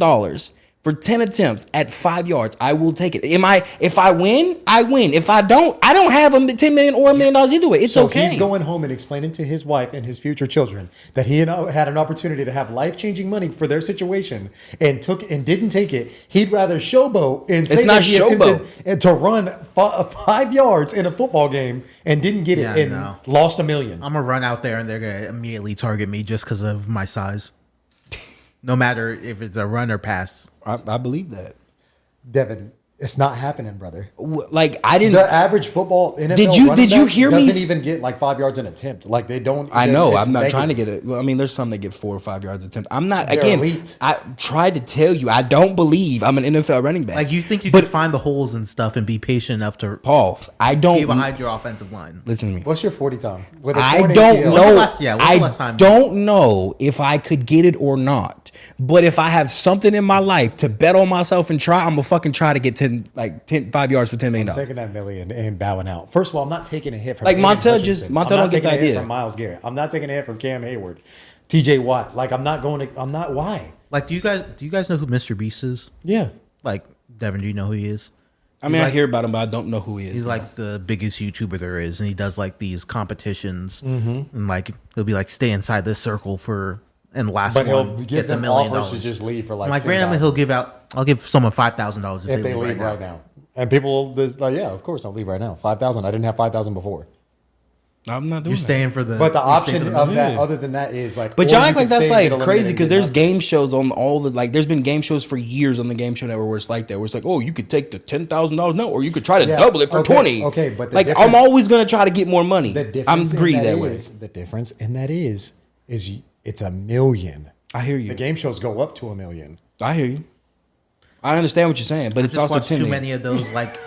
for 10 attempts at 5 yards, I will take it. If I win, I win. If I don't have a 10 million or $1 million either way. It's So okay. he's going home and explaining to his wife and his future children that he had an opportunity to have life-changing money for their situation and didn't take it. He'd rather showboat and say It's not that he showboat. attempted to run 5 yards in a football game and didn't get Yeah, it and no. lost $1 million. I'm gonna run out there and they're gonna immediately target me just because of my size. No matter if it's a run or pass. I believe that. Devin, it's not happening, brother. Like I didn't. The average football NFL Did you back hear me doesn't even get like 5 yards an attempt. Like they don't. I know. it's I'm not trying to negative. get it. Well, I mean, there's some that get 4 or 5 yards attempt. I'm not. They're Again, elite. I tried to tell you. I don't believe I'm an NFL running back. Like you think you But- could find the holes and stuff and be patient enough to Paul, I be don't. behind your offensive line. Listen to me. What's your 40 time? With a I torn don't ACL. When's the know. last- yeah, when's the last time? I don't know if I could get it or not. But if I have something in my life to bet on myself and try, I'm gonna fucking try to get 5 yards for $10 million. Taking that million and bowing out. First of all, I'm not taking a hit from Like, Aiden Montel Hutchinson. Montel I'm don't not get the taking a hit idea. from Myles Garrett. I'm not taking a hit from Cam Hayward, TJ Watt. Like I'm not. Why? Like, do you guys know who Mr. Beast is? Yeah. Like, Devin, do you know who he is? I mean, He's I like- hear about him, but I don't know who he is. He's like the biggest YouTuber there is, and he does like these competitions, Mm-hmm. and like he'll be like, stay inside this circle and the last But he'll one give gets $1 them million. offers to just leave for like. Like $10,000 randomly, I'll give someone $5,000 if they leave right now. And people like, yeah, of course I'll leave right now. 5,000. I didn't have 5,000 before. I'm not doing You're that. staying for the. But the you're staying option for the of million. that, other than that, is like. But or y'all you act like can that's stay and like get crazy eliminated because and there's get game shows on all the there's been game shows for years on the Game Show Network where it's like that, where it's like, oh, you could take the $10,000 note, or you could try to Yeah, double it for okay, 20. okay, but the like I'm difference- always gonna try to get more money. The I'm difference in greedy that way. The difference in that is it's $1 million. I hear you. The game shows go up to $1 million. I hear you. I understand what you're saying, but it's Just also watch 10 too million. many of those like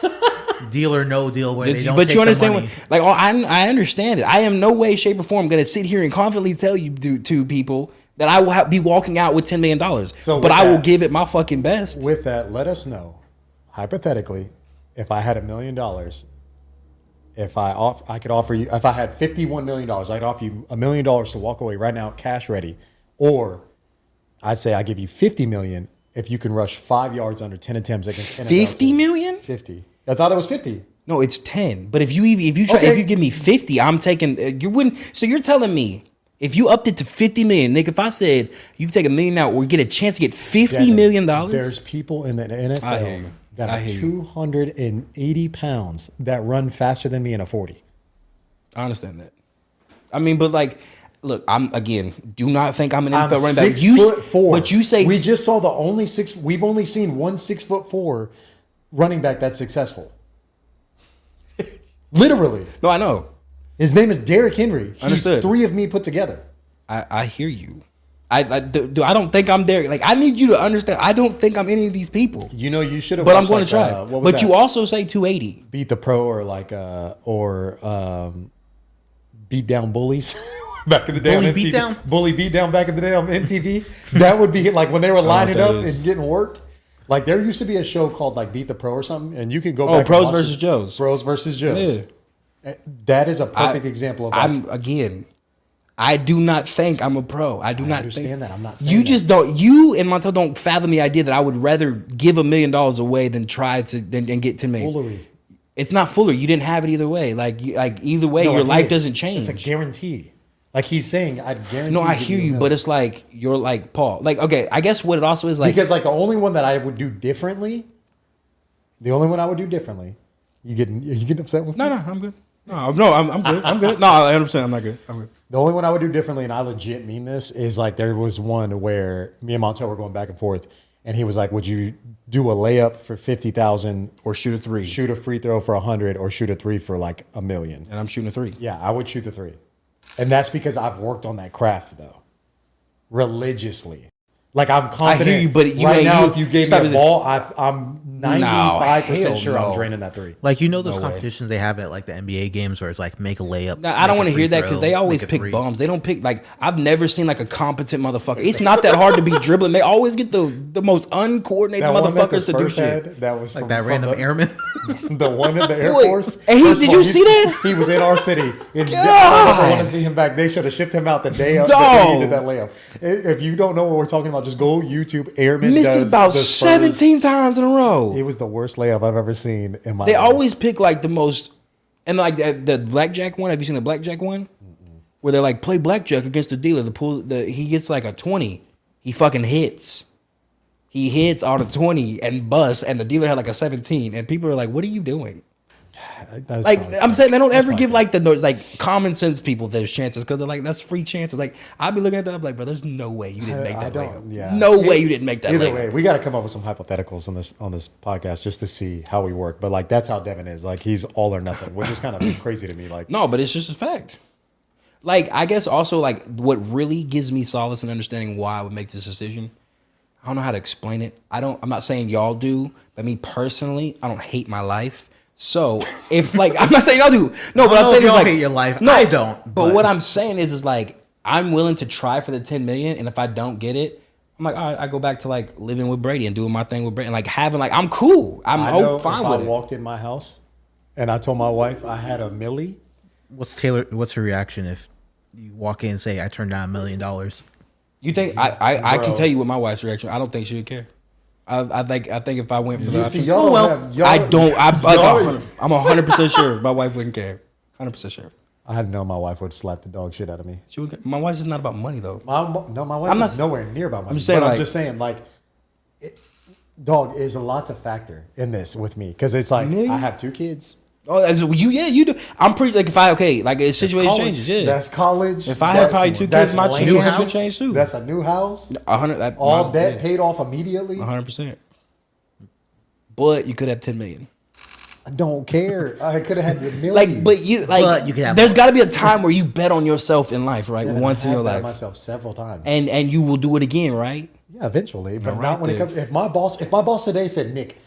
deal or no deal where they don't But take you understand the what, money. like, I understand it. I am no way, shape, or form going to sit here and confidently tell you to people that I will be walking out with $10 million. So but with I will that- give it my fucking best. With that, let us know, hypothetically, if I had $1 million, if I could offer you, if I had $51 million, I'd offer you $1 million to walk away right now, cash ready, or I'd say I give you $50 million if you can rush 5 yards under 10 attempts against NFL 50 teams. million? 50. I thought it was 50. No, it's 10. But if you give me 50, I'm taking you wouldn't. So you're telling me if you upped it to 50 million, Nick, if I said you can take $1 million out or get a chance to get $50 million dollars, There's people in the I hear you. NFL that I are hear you. 280 pounds that run faster than me in a 40. I understand that. I mean, but like, look, do not think I'm an I'm NFL running back. 6'4". But you say we just saw we've only seen one 6'4" running back that's successful. Literally. no, I know. His name is Derrick Henry. He's Understood. 3 of me put together. I hear you. I don't think I'm there. Like, I need you to understand. I don't think I'm any of these people. You know, you should have. But I'm going to try. But you also say 280. Beat the Pro or Beat Down Bullies. Back in the day, Bully on MTV. Beatdown? Bully Beatdown back in the day on MTV. That would be like when they were lining that up is. and getting worked. Like there used to be a show called like Beat the Pro or something, and you can go Oh, back. and Pros watch versus it. Joes. Pros versus Joes. That is a perfect example of. I do not think I'm a pro. I do not understand think that. I'm not saying You that. just don't. You and Montel don't fathom the idea that I would rather give $1 million away than try to and get 10 million. Foolery. It's not foolery. You didn't have it either way. Like either way, No, your I life did. doesn't change. It's a guarantee. Like he's saying, I'd guarantee. No, I give hear $1 you, million. but it's like you're like Paul. Like, okay, I guess what it also is like because like the only one that I would do differently, you getting upset with me? no, I'm good. No, I'm good. I'm good. No, I understand. I'm not good. I'm good. The only one I would do differently, and I legit mean this, is like there was one where me and Montel were going back and forth, and he was like, "Would you do a layup for 50,000, Or shoot a 3. shoot a free throw for 100, or shoot a 3 for like $1 million?" And I'm shooting a 3. Yeah, I would shoot the 3, and that's because I've worked on that craft though, religiously. Like I'm confident. I hear you, but you right ain't now, you. if you gave Stop me a it. ball, I'm 95% hell sure no. I'm draining that three. Like, you know those No way. competitions they have at like the NBA games where it's like make a layup. No, I don't want to hear that because they always make a pick three. bums. They don't pick like I've never seen like a competent motherfucker. It's not that hard to be dribbling. They always get the most uncoordinated That one that motherfuckers to do Spurs shit. had, that was Like from, that from random the, airman. the one in the Air Boy, Force. and he- First of did all, you see that? He was in our city. And God. I never want to see him back. They should have shipped him out the day of the day he did that layup. If you don't know what we're talking about, just go YouTube. Airman Missed it does about the Spurs. 17 times in a row. It was the worst layup I've ever seen in my They life. always pick like the most, and like the blackjack one. Have you seen the blackjack one? Where they're like play blackjack against the dealer. He gets like a 20. He fucking hits. He hits on a 20 and busts, and the dealer had like a 17. And people are like, "What are you doing?" That's Like fine. I'm saying, they don't That's ever fine. give like the like common sense people those chances because they're like that's free chances. Like I'd be looking at that, I'm like, bro, there's no way you didn't make I that don't. layup. Yeah. No way you didn't make that Either layup. way, we got to come up with some hypotheticals on this podcast just to see how we work. But like that's how Devin is. Like he's all or nothing, which is kind of crazy to me. Like No, but it's just a fact. Like, I guess also, like, what really gives me solace in understanding why I would make this decision, I don't know how to explain it. I'm not saying y'all do, but me personally, I don't hate my life. So, if, like, I'm not saying y'all do. No, but I I'm don't saying know it's if y'all like. hate your life. No, I don't, But but- what I'm saying is like, I'm willing to try for the 10 million, and if I don't get it, I'm like, all right, I go back to, like, living with Brady and doing my thing with Brady. And, like, having, like, I'm cool. I know fine if with I it. walked in my house and I told my wife I had a milli, What's her reaction if you walk in and say I turned down $1 million? You think I can Bro. tell you what my wife's reaction? I don't think she would care. I think if I went for the you see, option, y'all don't well, have. Y'all, I don't. y'all- I'm 100% sure my wife wouldn't care. 100% sure. I had to know my wife would slap the dog shit out of me. She would. My wife's just not about money though. My wife I'm is not- nowhere near about money. just saying, but I'm like- just saying, like, dog is a lot to factor in this with me because it's like Million? I have 2 kids. Oh, you do. I'm pretty like if I like a situation College. changes. Yeah, That's college. If I had probably 2 that's kids, my land. situation would change too. That's a new house. 100. All debt paid off immediately. 100%. But you could have 10 million. I don't care. I could have had the million. Like, but you But you could have there's more. got to be a time where you bet on yourself in life, right? And I Once in have your bet life, myself several times. and you will do it again, right? Yeah, eventually, but All not right, when it then. comes. If my boss today said, "Nick,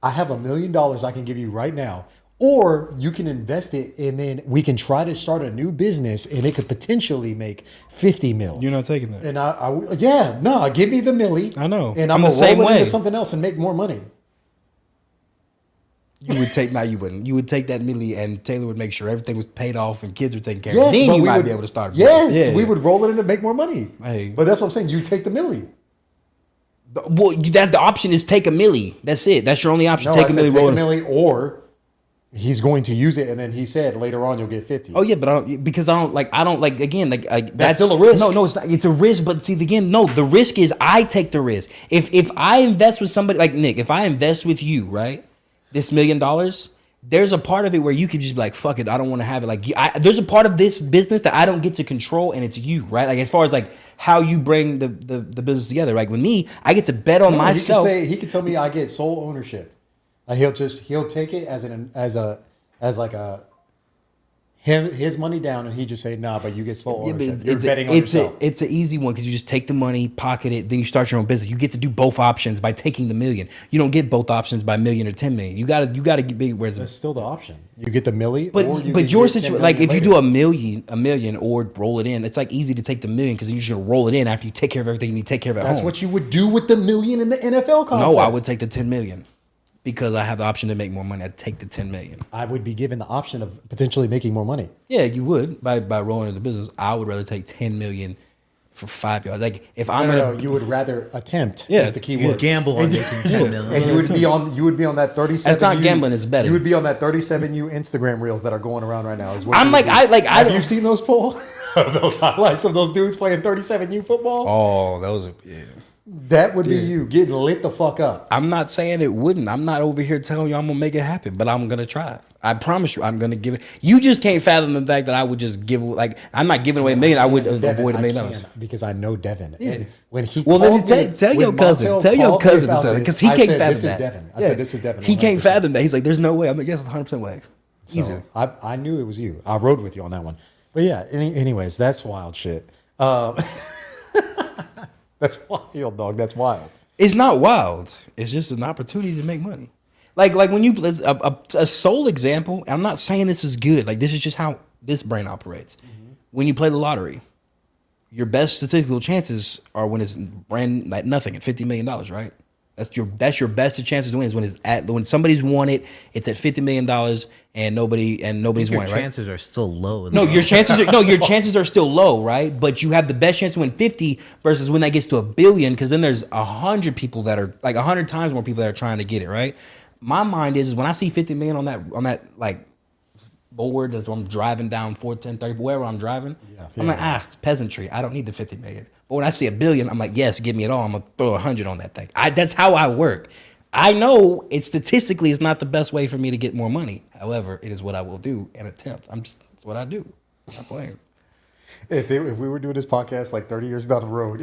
I have $1 million I can give you right now, or you can invest it, and then we can try to start a new business, and it could potentially make 50 mil." You're not taking that. And give me the milli. I know. and I'm I'm the gonna same roll it way. into something else and make more money. You would take you wouldn't. You would take that milli, and Taylor would make sure everything was paid off and kids were taken care of. Yes, Then but you we might would be able to start. a Yes, business. Yeah. we would roll it in to make more money. Hey. But that's what I'm saying. You take the milli. Well, the option is take a milli. That's it. That's your only option. No, take I a said milli, take roll a it. milli, or he's going to use it, and then he said later on you'll get 50. Oh yeah, but I don't like again that's still a risk. No, it's not. It's a risk, but see again, no. The risk is I take the risk. If I invest with somebody like Nick, if I invest with you, right, this $1 million, there's a part of it where you could just be like, fuck it, I don't want to have it. Like there's a part of this business that I don't get to control, and it's you, right? Like as far as like how you bring the business together. Like with me, I get to bet on myself. He could tell me I get sole ownership. He'll take it as his money down, and he just say nah, but you get sole Yeah, but ownership. You're betting on yourself. It's an easy one because you just take the money, pocket it, then you start your own business. You get to do both options by taking the $1 million. You don't get both options by $1 million or 10 million. You gotta get big. Whereas, That's still the option. You get the milli, but or you but can your get 10 situation, million like if you later. do a million or roll it in, it's like easy to take the $1 million because then you're just gonna roll it in after you take care of everything you need to take care of at That's home. what you would do with the million in the NFL concept. No, I would take the 10 million because I have the option to make more money. I'd take the 10 million. I would be given the option of potentially making more money. Yeah, you would by rolling into the business. I would rather take 10 million for 5 yards. Like if I'm No, gonna, you would rather attempt. Yeah, is the key You word. gamble on And- making 10 million. And you would be on that 37. That's not gambling, it's betting. You would be on that 37U Instagram reels that are going around right now. Is what I'm you like, would be. I Have don't. you seen those those highlights of those dudes playing 37U football? Oh, that was yeah. That would be you getting lit the fuck up. I'm not saying it wouldn't. I'm not over here telling you I'm gonna make it happen, but I'm gonna try. I promise you, I'm gonna give it. You just can't fathom the fact that I would just give. Like I'm not giving away $1 million. I would Devin, avoid $1 I million. can't, because I know Devin. Yeah. And when he Well, then called me- tell your when cousin. Montel Tell your called me cousin to about tell it this, because he I can't said, fathom this that. Is Devin. I Yeah. said this is Devin. He can't 100%. fathom that. He's like, there's no way. I'm like, yes, it's 100% way. Easy. So I knew it was you. I rode with you on that one. But yeah, anyways, that's wild shit. That's That's wild, dog. That's wild. It's not wild. It's just an opportunity to make money. Like when you a sole example. I'm not saying this is good. Like this is just how this brain operates. When you play the lottery, your best statistical chances are when it's brand like nothing at $50 million, right? That's your best chances to win is when somebody's won it. It's at $50 million and nobody's won it, right? Your chances are still low. No, your chances are still low, right? But you have the best chance to win 50 versus when that gets to $1 billion, because then there's 100 people that are like 100 times more people that are trying to get it, right? My mind is when I see 50 million on that like board as I'm driving down 410, 30, wherever I'm driving, I'm like, peasantry. I don't need the 50 million. But when I see $1 billion, I'm like, yes, give me it all. I'm gonna throw 100 on that thing. That's how I work. I know statistically it's not the best way for me to get more money. However, it is what I will do and attempt. It's what I do. I'm not playing. If we were doing this podcast like 30 years down the road,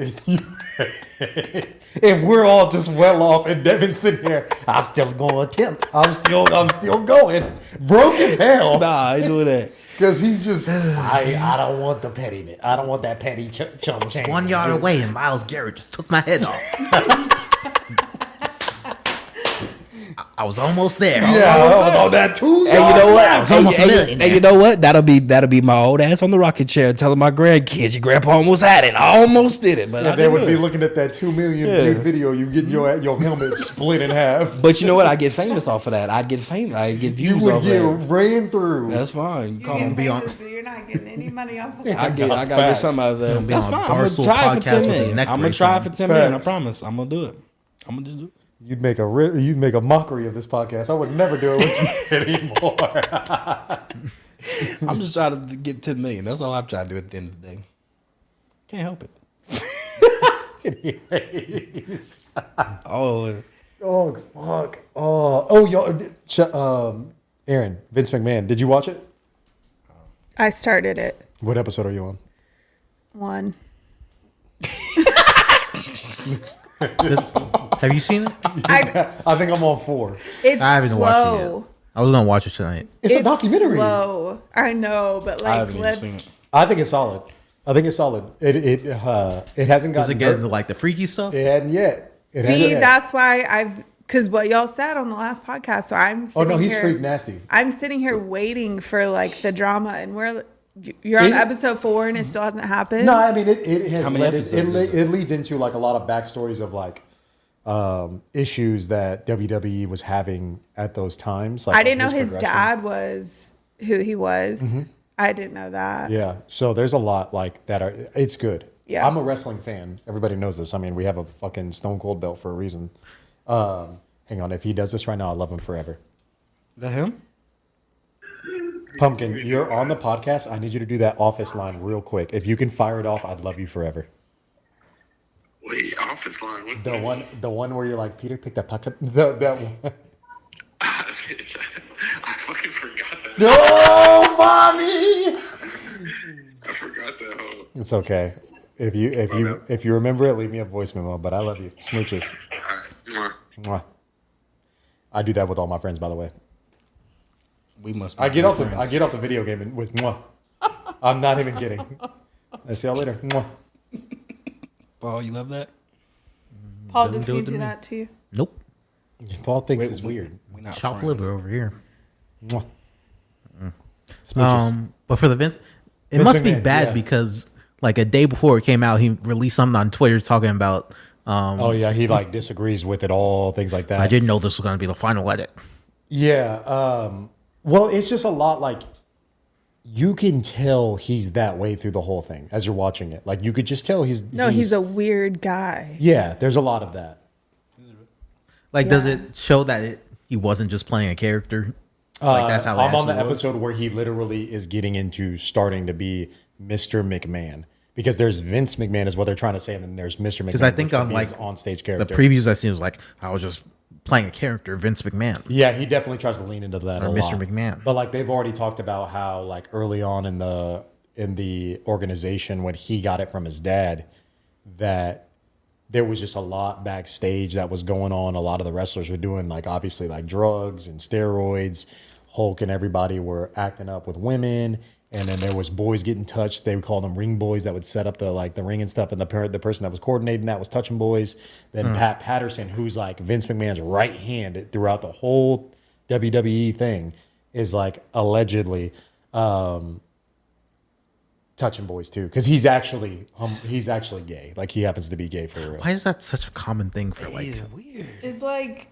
and we're all just well off, and Devon's sitting here, I'm still going to attempt. I'm still going. Broke as hell. Nah, I ain't doing that. Because he's just, I don't want the petty. I don't want that petty chump change. 1 yard away, and Myles Garrett just took my head off. I was almost there. Yeah, I was on that 2 yards. And you know what? I was almost a millionaire. And you know what? That'll be my old ass on the rocking chair telling my grandkids, your grandpa almost had it. I almost did it, but And they would be looking at that 2 million viewed video. You getting your helmet split in half. But you know what? I get famous off of that. I'd get famous. I'd get You views would off get of that. ran through. That's fine. You Call get me. famous, so you're not getting any money off of it. I gotta get something out of that. Gonna be That's on fine. I'm gonna Barstool try for podcast 10 with his million. neck I'm gonna brace try on. for 10 million. I Facts. promise. I'm gonna do it. I'm gonna just do it. You'd make a mockery of this podcast. I would never do it with you anymore. I'm just trying to get 10 million. That's all I'm trying to do at the end of the day. Can't help it. Anyways. Oh, Oh fuck. Oh yo. Erin, Vince McMahon. Did you watch it? I started it. What episode are you on? 1. Have you seen it? I think I'm on 4. It's I haven't watched it slow. yet. I was gonna watch it tonight. It's a documentary. Slow. I know, but I like, haven't even seen it. I think it's solid. It hasn't Does gotten it get into like the freaky stuff? It hadn't yet. It hasn't see, yet. that's why because what y'all said on the last podcast. So I'm Oh sitting no, he's here, freak nasty. I'm sitting here waiting for like the drama, and you're on It- episode 4 and it still hasn't happened. No, I mean it has How many led episodes is it? it leads into like a lot of backstories of like issues that WWE was having at those times. Like I didn't know of his progression. dad was who he was. I didn't know that. Yeah, so there's a lot like that. It's good. Yeah. I'm a wrestling fan. Everybody knows this. I mean, we have a fucking Stone Cold belt for a reason. Hang on, if he does this right now, I love him forever. Is that him? Pumpkin, you're on the podcast. I need you to do that office line real quick. If you can fire it off, I'd love you forever. Wait, office line. What The one where you're like, Peter picked a puck up. That one. I fucking forgot that. No, Bobby. I forgot that whole. It's okay. If you remember it, leave me a voice memo. But I love you. Smooches. All right. Mwah. I do that with all my friends, by the way. We must be I get off friends. the video game with mwah. I'm not even kidding. I'll see y'all later. Mwah. Paul, you love that? Paul, Doesn't did do he it to do me. that too? Nope. Paul thinks it's weird. We're not Chopped friends. liver over here. Mwah. Smooches. But for the Vince, it Vince must be McMahon, bad yeah. because like a day before it came out, he released something on Twitter talking about. Oh yeah, he like disagrees with it all, things like that. I didn't know this was going to be the final edit. Yeah. Well, it's just a lot like you can tell he's that way through the whole thing as you're watching it. Like you could just tell he's He's a weird guy. yeah. There's a lot of that. Like, does Yeah. it show that he wasn't just playing a character? Like that's how it I'm on the actually was? episode where he literally is getting into starting to be Mr. McMahon because there's Vince McMahon is what they're trying to say, and then there's Mr. McMahon. Because I think which would on be like his on-stage the character. previews I seen was like I was just playing a character, Vince McMahon. Yeah, he definitely tries to lean into that Or a Mr. lot. McMahon. But like they've already talked about how like early on in the organization when he got it from his dad, that there was just a lot backstage that was going on. A lot of the wrestlers were doing like obviously like drugs and steroids. Hulk and everybody were acting up with women, And then there was boys getting touched. They would call them ring boys that would set up the ring and stuff. And the person that was coordinating that was touching boys. Then Pat Patterson, who's like Vince McMahon's right hand throughout the whole WWE thing, is like allegedly touching boys too, because he's actually gay. Like he happens to be gay for real. Why is that such a common thing for like? Yeah, weird. Is like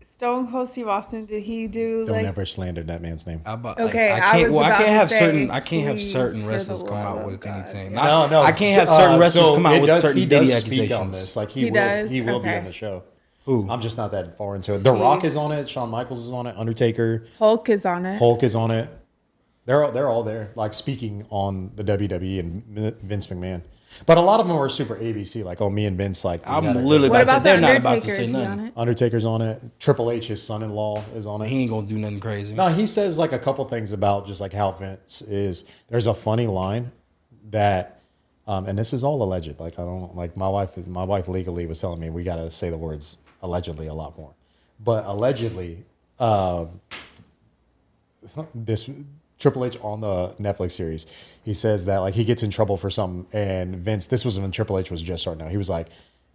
Stone Cold Steve Austin? Did he do Don't like? ever slander that man's name. Okay, I I can't. was Well, I about can't to have say, certain. I can't have please, certain for the wrestlers come love out of with God, anything. yeah. No, I can't have certain wrestlers come out with certain he does ditty speak on accusations. this. Like He will, does? he will be Okay. on the show. Who? I'm just not that far into it. The Rock is on it. Shawn Michaels is on it. Undertaker, Hulk is on it. Hulk is on it. They're all there, like speaking on the WWE and Vince McMahon. But a lot of them are super ABC, like me and Vince. Like I'm we gotta- literally What about to say about the they're not Undertaker? about to say Is he on nothing. it? Undertaker's on it. Triple H's son-in-law is on it. He ain't gonna do nothing crazy. No, he says like a couple things about just like how Vince is. There's a funny line that, and this is all alleged. Like I don't like my wife legally was telling me we got to say the words allegedly a lot more, but allegedly, this Triple H on the Netflix series, he says that like he gets in trouble for something, and Vince. This was when Triple H was just starting out. He was like,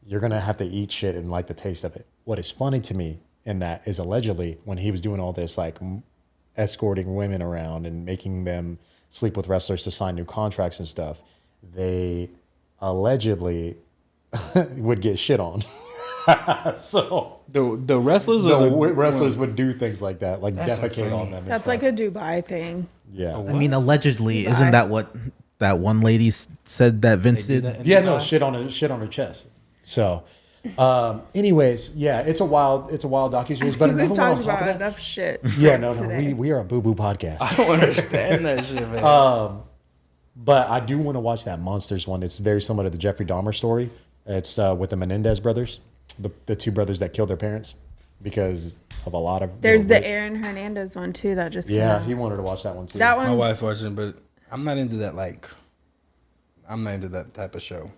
"You're gonna have to eat shit and like the taste of it." What is funny to me in that is allegedly when he was doing all this like escorting women around and making them sleep with wrestlers to sign new contracts and stuff, they allegedly would get shit on. So The wrestlers the or the wrestlers would do things like that, like That's defecate insane. on them. and That's stuff. like a Dubai thing. yeah. I mean, allegedly, Dubai. isn't that what that one lady said that Vince They do did? that in Yeah, no, Dubai? shit on her chest. So, anyways, yeah, it's a wild docuseries. But We've another one on talked top of about that, enough shit. yeah, no, today. we are a boo boo podcast. I don't understand that shit, man. But I do want to watch that Monsters one. It's very similar to the Jeffrey Dahmer story. It's with the Menendez brothers, the two brothers that killed their parents because of a lot of. There's the rapes. Aaron Hernandez one too that just came Yeah, out. he wanted to watch that one too. That My one's wife watched it, but I'm not into that. Like, I'm not into that type of show.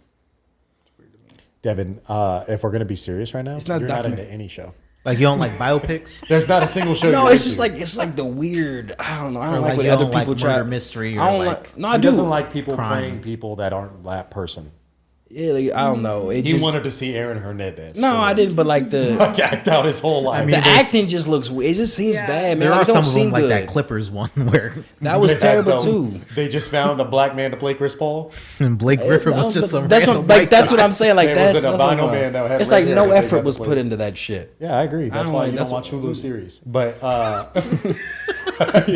Devin, if we're gonna be serious right now, It's not you're not document- into any show. Like you don't like biopics, There's not a single show. No, you're it's just into. like it's like the weird. I don't know. I or don't like like what you other don't like people try. murder mystery, or I don't like like. No, I he do. doesn't like people crime. playing people that aren't that person. Yeah, like, I don't know. It He just, wanted to see Aaron Hernandez. no, I didn't. But like the act out his whole life. I mean, the there's- acting just looks. It just seems Yeah. bad, man. there Like, are it some don't of them seem like good. that Clippers one where That was They had terrible them- too. They just found a black man to play Chris Paul. Blake Griffin was just some that's random what, like white that's guy. what I'm saying. Like There was that's an that's what albino I'm- man that had it's red like hair no that they effort got was to put play. into that shit. Yeah, I agree. That's don't why like- you don't that's watch what- Hulu series. But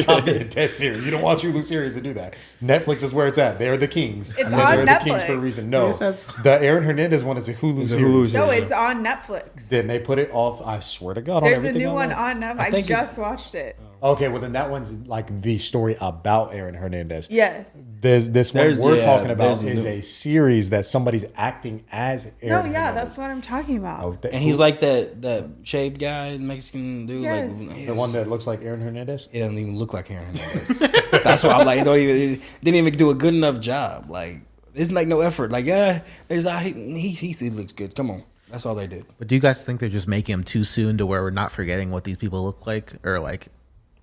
I'm being dead serious. You don't watch Hulu series to do that. Netflix is where it's at. They're the kings. It's They're on the kings Netflix. for a reason. No, Yes, that's- the Aaron Hernandez one is a Hulu It's a series. Hulu series. No, it's on Netflix. Then they put it off. I swear to God, There's on a everything new one there. on Netflix. I think just watched it. Okay, well then that one's like the story about Aaron Hernandez. Yes. This one There's- we're yeah, talking about there's a is new- a series that somebody's acting as No, Aaron yeah, Hernandez. that's what I'm talking about. Oh, And he's like that shaved guy, Mexican dude. Yes. Like the one that looks like Aaron Hernandez. it doesn't even look like Aaron Hernandez. That's why I'm like, it didn't even do a good enough job. Like, it's like no effort. Like, yeah, he looks good. Come on, that's all they did. But do you guys think they're just making him too soon to where we're not forgetting what these people look like, or like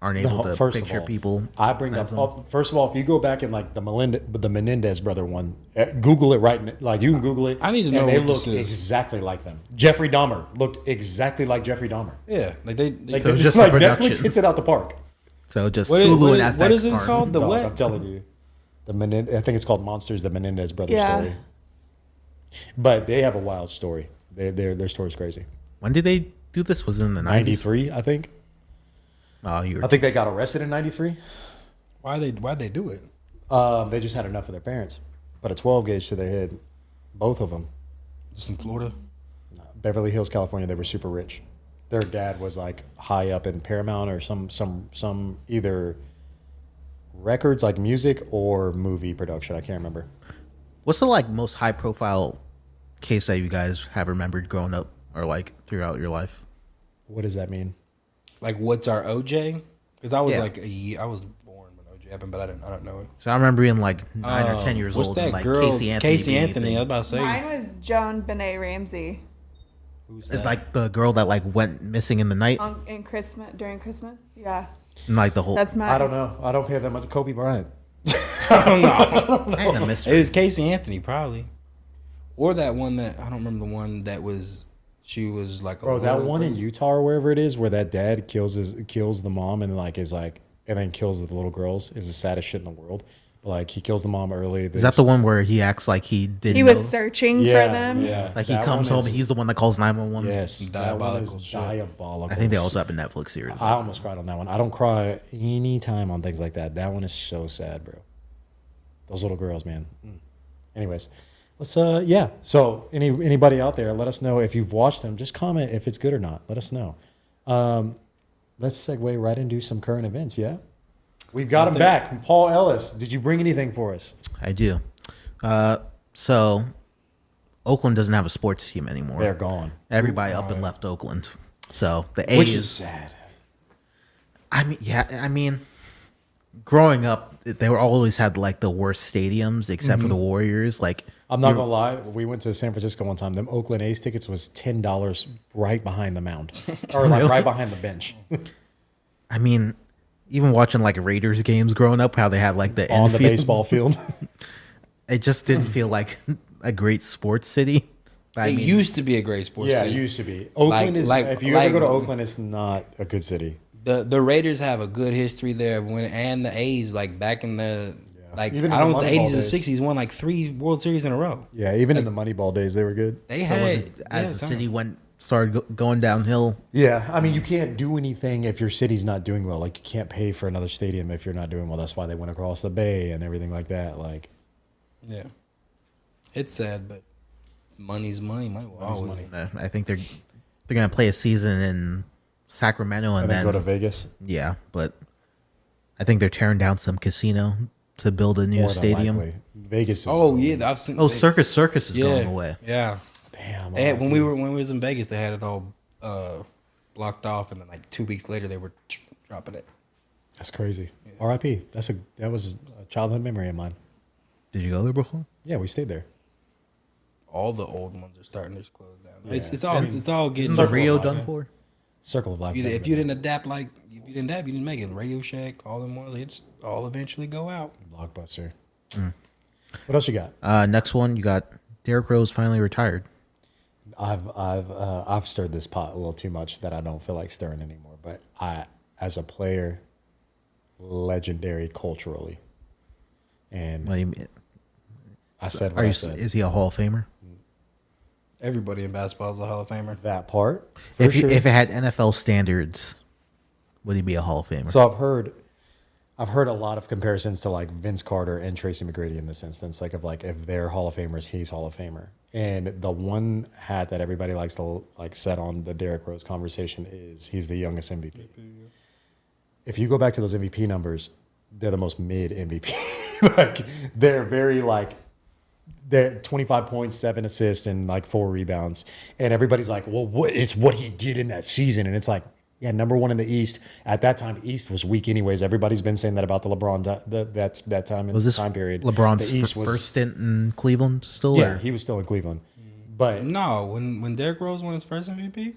aren't able No, to first of picture all, people? I bring as up them? first of all, if you go back and like the Menendez brother one, Google it like you can Google it. I need to and know they what look this is. exactly like them. Jeffrey Dahmer looked exactly like Jeffrey Dahmer. Yeah, like they Like, So it's it's just like the Netflix production. hits it out the park. So just What is- Hulu what and is- FX what is this aren't- called? The Dog, what? I'm telling you, I think it's called Monsters, the Menendez brothers Yeah. story. But they have a wild story. Their story's crazy. When did they do this? Was it in the 90s? 93, I think. Oh, you were I think they got arrested in 93. why'd they do it? They just had enough of their parents. But a 12 gauge to their head, both of them. Just in Florida. Beverly Hills, California, they were super rich. Their dad was like high up in Paramount or some either records like music or movie production. I can't remember. What's the like most high profile case that you guys have remembered growing up or like throughout your life? What does that mean? Like, what's our OJ? Because I was Yeah. like a year. I was born when OJ happened, but I don't know it. So I remember being like 9 or 10 years What's old that and like girl? Casey Anthony. Casey being Anthony. I was anything. about to say. Mine was Joan Benet Ramsey Who's It's that? like the girl that like went missing in the night. in Christmas during Christmas. Yeah. Like the whole. That's my. I don't know. I don't pay that much. Kobe Bryant. I don't know. I ain't a It mystery. was Casey Anthony probably, or that one that I don't remember the one that was. She was like a Bro, that little one in girl. Utah or wherever it is, where that dad kills the mom and like is like, and then kills the little girls, is the saddest shit in the world. But like he kills the mom early. Is that the one where he acts like he didn't? He was know? searching Yeah, for them. yeah. Like he That comes one home, is- he's the one that calls 911. Yes, that one Diabolical is shit. diabolical. I think they also have a Netflix series. I almost cried on that one. I don't cry any time on things like that. That one is so sad, bro. Those little girls, man. Anyways, let's yeah. So anybody out there, let us know if you've watched them. Just comment if it's good or not. Let us know. Let's segue right into some current events. Yeah, we've got him back. Paul Ellis, did you bring anything for us? I do. So Oakland doesn't have a sports team anymore. They're gone, Everybody up and left Oakland. So the which A's. is sad. I mean, growing up, they were always had like the worst stadiums, except for the Warriors. Like, I'm not gonna lie. We went to San Francisco one time. Them Oakland A's tickets was $10 right behind the mound, or like right behind the bench I mean, even watching like Raiders games growing up, how they had like the on the infield, baseball field. it just didn't feel like a great sports city. I It mean, used to be a great sports Yeah, it city. used to be. Oakland is. like- If you like- ever go to Oakland, it's not a good city. The Raiders have a good history there of winning, and the A's like back in the like Even in I don't the know the Moneyball '80s and days. '60s won like 3 World Series in a row. Yeah, even in the Moneyball days, they were good. They so had was it, yeah, as the come city on. started going downhill. Yeah, I mean, you can't do anything if your city's not doing well. Like, you can't pay for another stadium if you're not doing well. That's why they went across the bay and everything like that. Like, Yeah, it's sad, but money's money. Money will Money's always. money. I think they're gonna play a season in Sacramento and and then then go to Vegas. yeah, but I think they're tearing down some casino to build a new More than stadium. likely. Vegas is. Oh yeah, I've seen. Oh, they- Circus is yeah, going away. Yeah, Damn. they had, when we was in Vegas, they had it all blocked off, and then like 2 weeks later, they were dropping it. That's crazy. R.I.P. That was a childhood memory of mine. Did you go there before? Yeah, we stayed there. All the old ones are starting to close down. Yeah. It's all getting. Isn't the Circle Rio of Life, done yeah. for? Circle of Life. Either, if you didn't adapt, you didn't make it. Radio Shack, all them ones, they just all eventually go out. Blockbuster. What else you got? Next one, you got Derrick Rose finally retired. I've stirred this pot a little too much that I don't feel like stirring anymore. But as a player, legendary culturally, and What do you mean? I said Are what I you? said. Is he a Hall of Famer? Everybody in basketball is a Hall of Famer. That part. for If sure. if it had NFL standards, would he be a Hall of Famer? So I've heard a lot of comparisons to like Vince Carter and Tracy McGrady in this instance, like of like if they're Hall of Famers, he's Hall of Famer. And the one hat that everybody likes to like set on the Derrick Rose conversation is he's the youngest MVP. If you go back to those MVP numbers, they're the most mid MVP. Like they're very like they're 25 points, 7 assists, and like 4 rebounds. And everybody's like, well, it's what he did in that season. And it's like, yeah, number one in the East. At that time, East was weak anyways. Everybody's been saying that about the LeBron that time in Was this time period. LeBron's The East was, first stint in Cleveland still? yeah, or- he was still in Cleveland. But No, when Derrick Rose won his first MVP,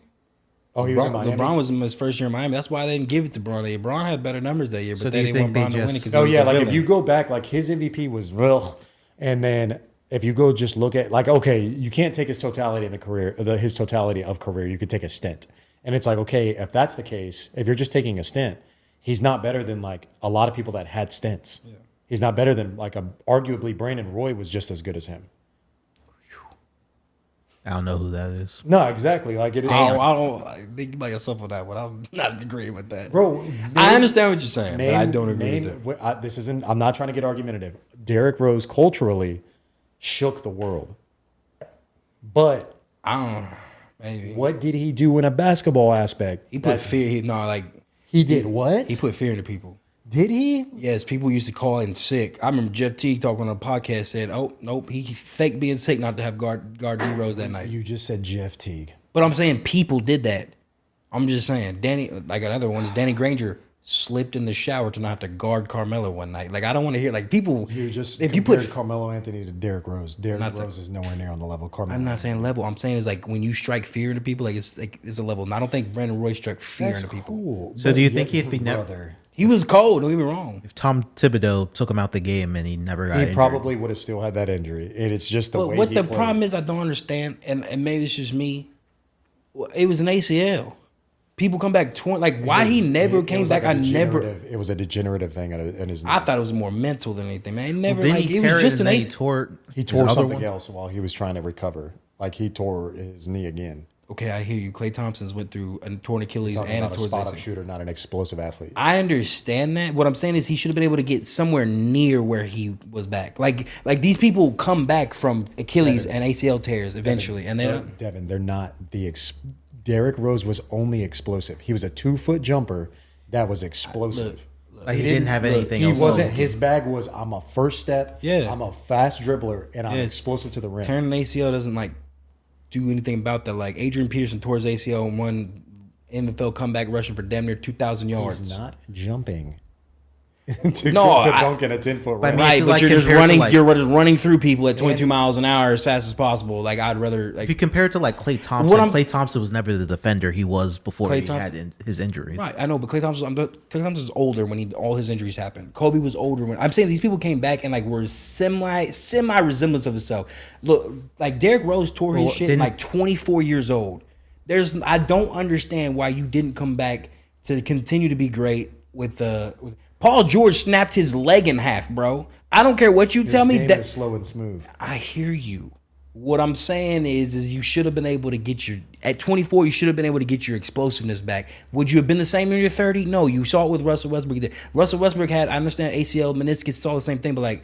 oh, he was in Miami. LeBron was in his first year in Miami. That's why they didn't give it to Bron. LeBron had better numbers that year, So but do they you didn't want think Bron they to win it just- because Oh yeah, like if you go back, like his MVP was real, and then if you go just look at like okay, you can't take his totality in the career, his totality of career. You could take a stint, and it's like okay, if that's the case, if you're just taking a stint, he's not better than like a lot of people that had stints. Yeah. He's not better than like arguably Brandon Roy was just as good as him. I don't know who that is. No, exactly. Like it is, I don't think about yourself on that one. I'm not agreeing with that. bro. I understand what you're saying, but I don't agree with that. This isn't. I'm not trying to get argumentative. Derrick Rose culturally shook the world, but I don't. Maybe what did he do in a basketball aspect? he put fear. He did what? He put fear into people. Did he? Yes, people used to call in sick. I remember Jeff Teague talking on a podcast said, "Oh nope, he faked being sick not to have guard D Rose that night." You just said Jeff Teague. But I'm saying people did that. I'm just saying, like another one is Danny Granger slipped in the shower to not have to guard Carmelo one night. Like I don't want to hear like people. You just if you put, Carmelo Anthony to Derrick Rose. Derrick Rose is nowhere near on the level of Carmelo. I'm not saying level. I'm saying is like when you strike fear into people, like it's a level. And I don't think Brandon Roy struck fear That's into people. cool. So But do you think yet, if he never- brother, He was cold. Don't get me wrong. If Tom Thibodeau took him out the game and he never got He injured, probably would have still had that injury. And it's just the But way what he the played. problem is, I don't understand, and maybe it's just me. It was an ACL. People come back why he never It came was back. like I a never. degenerative- It was a degenerative thing in his knee. I thought it was more mental than anything, man. It never didn't like he it tear was just an and then ACL. He his tore other something one? else while he was trying to recover. Like he tore his knee again. Okay, I hear you. Klay Thompson's went through a torn Achilles Talking and a about a torn spot-up ACL. shooter, not an explosive athlete. I understand that. What I'm saying is he should have been able to get somewhere near where he was back. Like these people come back from Achilles and ACL tears eventually, and they don't. Devin, they're not Derrick Rose was only explosive. He was a 2-foot jumper that was explosive. like he didn't have anything He else. wasn't. His bag was, I'm a first step. Yeah. I'm a fast dribbler, and I'm Yeah. explosive to the rim. Tearing an ACL doesn't like do anything about that. Like Adrian Peterson tore his ACL and won NFL comeback rushing for damn near 2,000 yards. He's not jumping to No, to I- dunk in a 10-foot I rim. mean, Right, if you, but like, you're just compare it to, running. like- You're just running through people at 22 miles an hour as fast as possible. Like I'd rather If you like compare it to like Klay Thompson, What I'm- Klay Thompson was never the defender he was before Klay he Thompson- had his injuries. right. I know, but Klay Thompson's older when all his injuries happened. Kobe was older when I'm saying these people came back and like were semi resemblance of himself. Look, like Derrick Rose tore his Well, shit didn't- like 24 years old. I don't understand why you didn't come back to continue to be great with Paul George snapped his leg in half, bro. I don't care what you His tell me. game That is slow and smooth. I hear you. What I'm saying is you should have been able to get at 24. You should have been able to get your explosiveness back. Would you have been the same in your 30? No, you saw it with Russell Westbrook. Russell Westbrook had, I understand ACL, meniscus, it's all the same thing, but like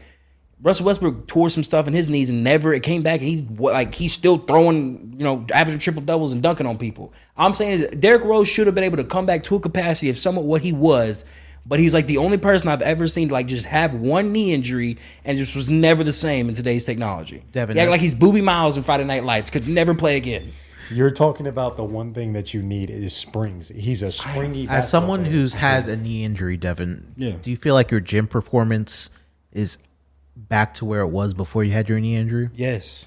Russell Westbrook tore some stuff in his knees and it came back, and he's still throwing, averaging triple doubles and dunking on people. I'm saying is Derrick Rose should have been able to come back to a capacity of somewhat what he was. But he's like the only person I've ever seen like just have one knee injury and just was never the same in today's technology. Devin, Yeah, that's- like he's Booby Miles in Friday Night Lights, could never play again. You're talking about the one thing that you need is springs. He's a springy. As someone basketball player. who's had a knee injury, Devin, Yeah. do you feel like your gym performance is back to where it was before you had your knee injury? Yes.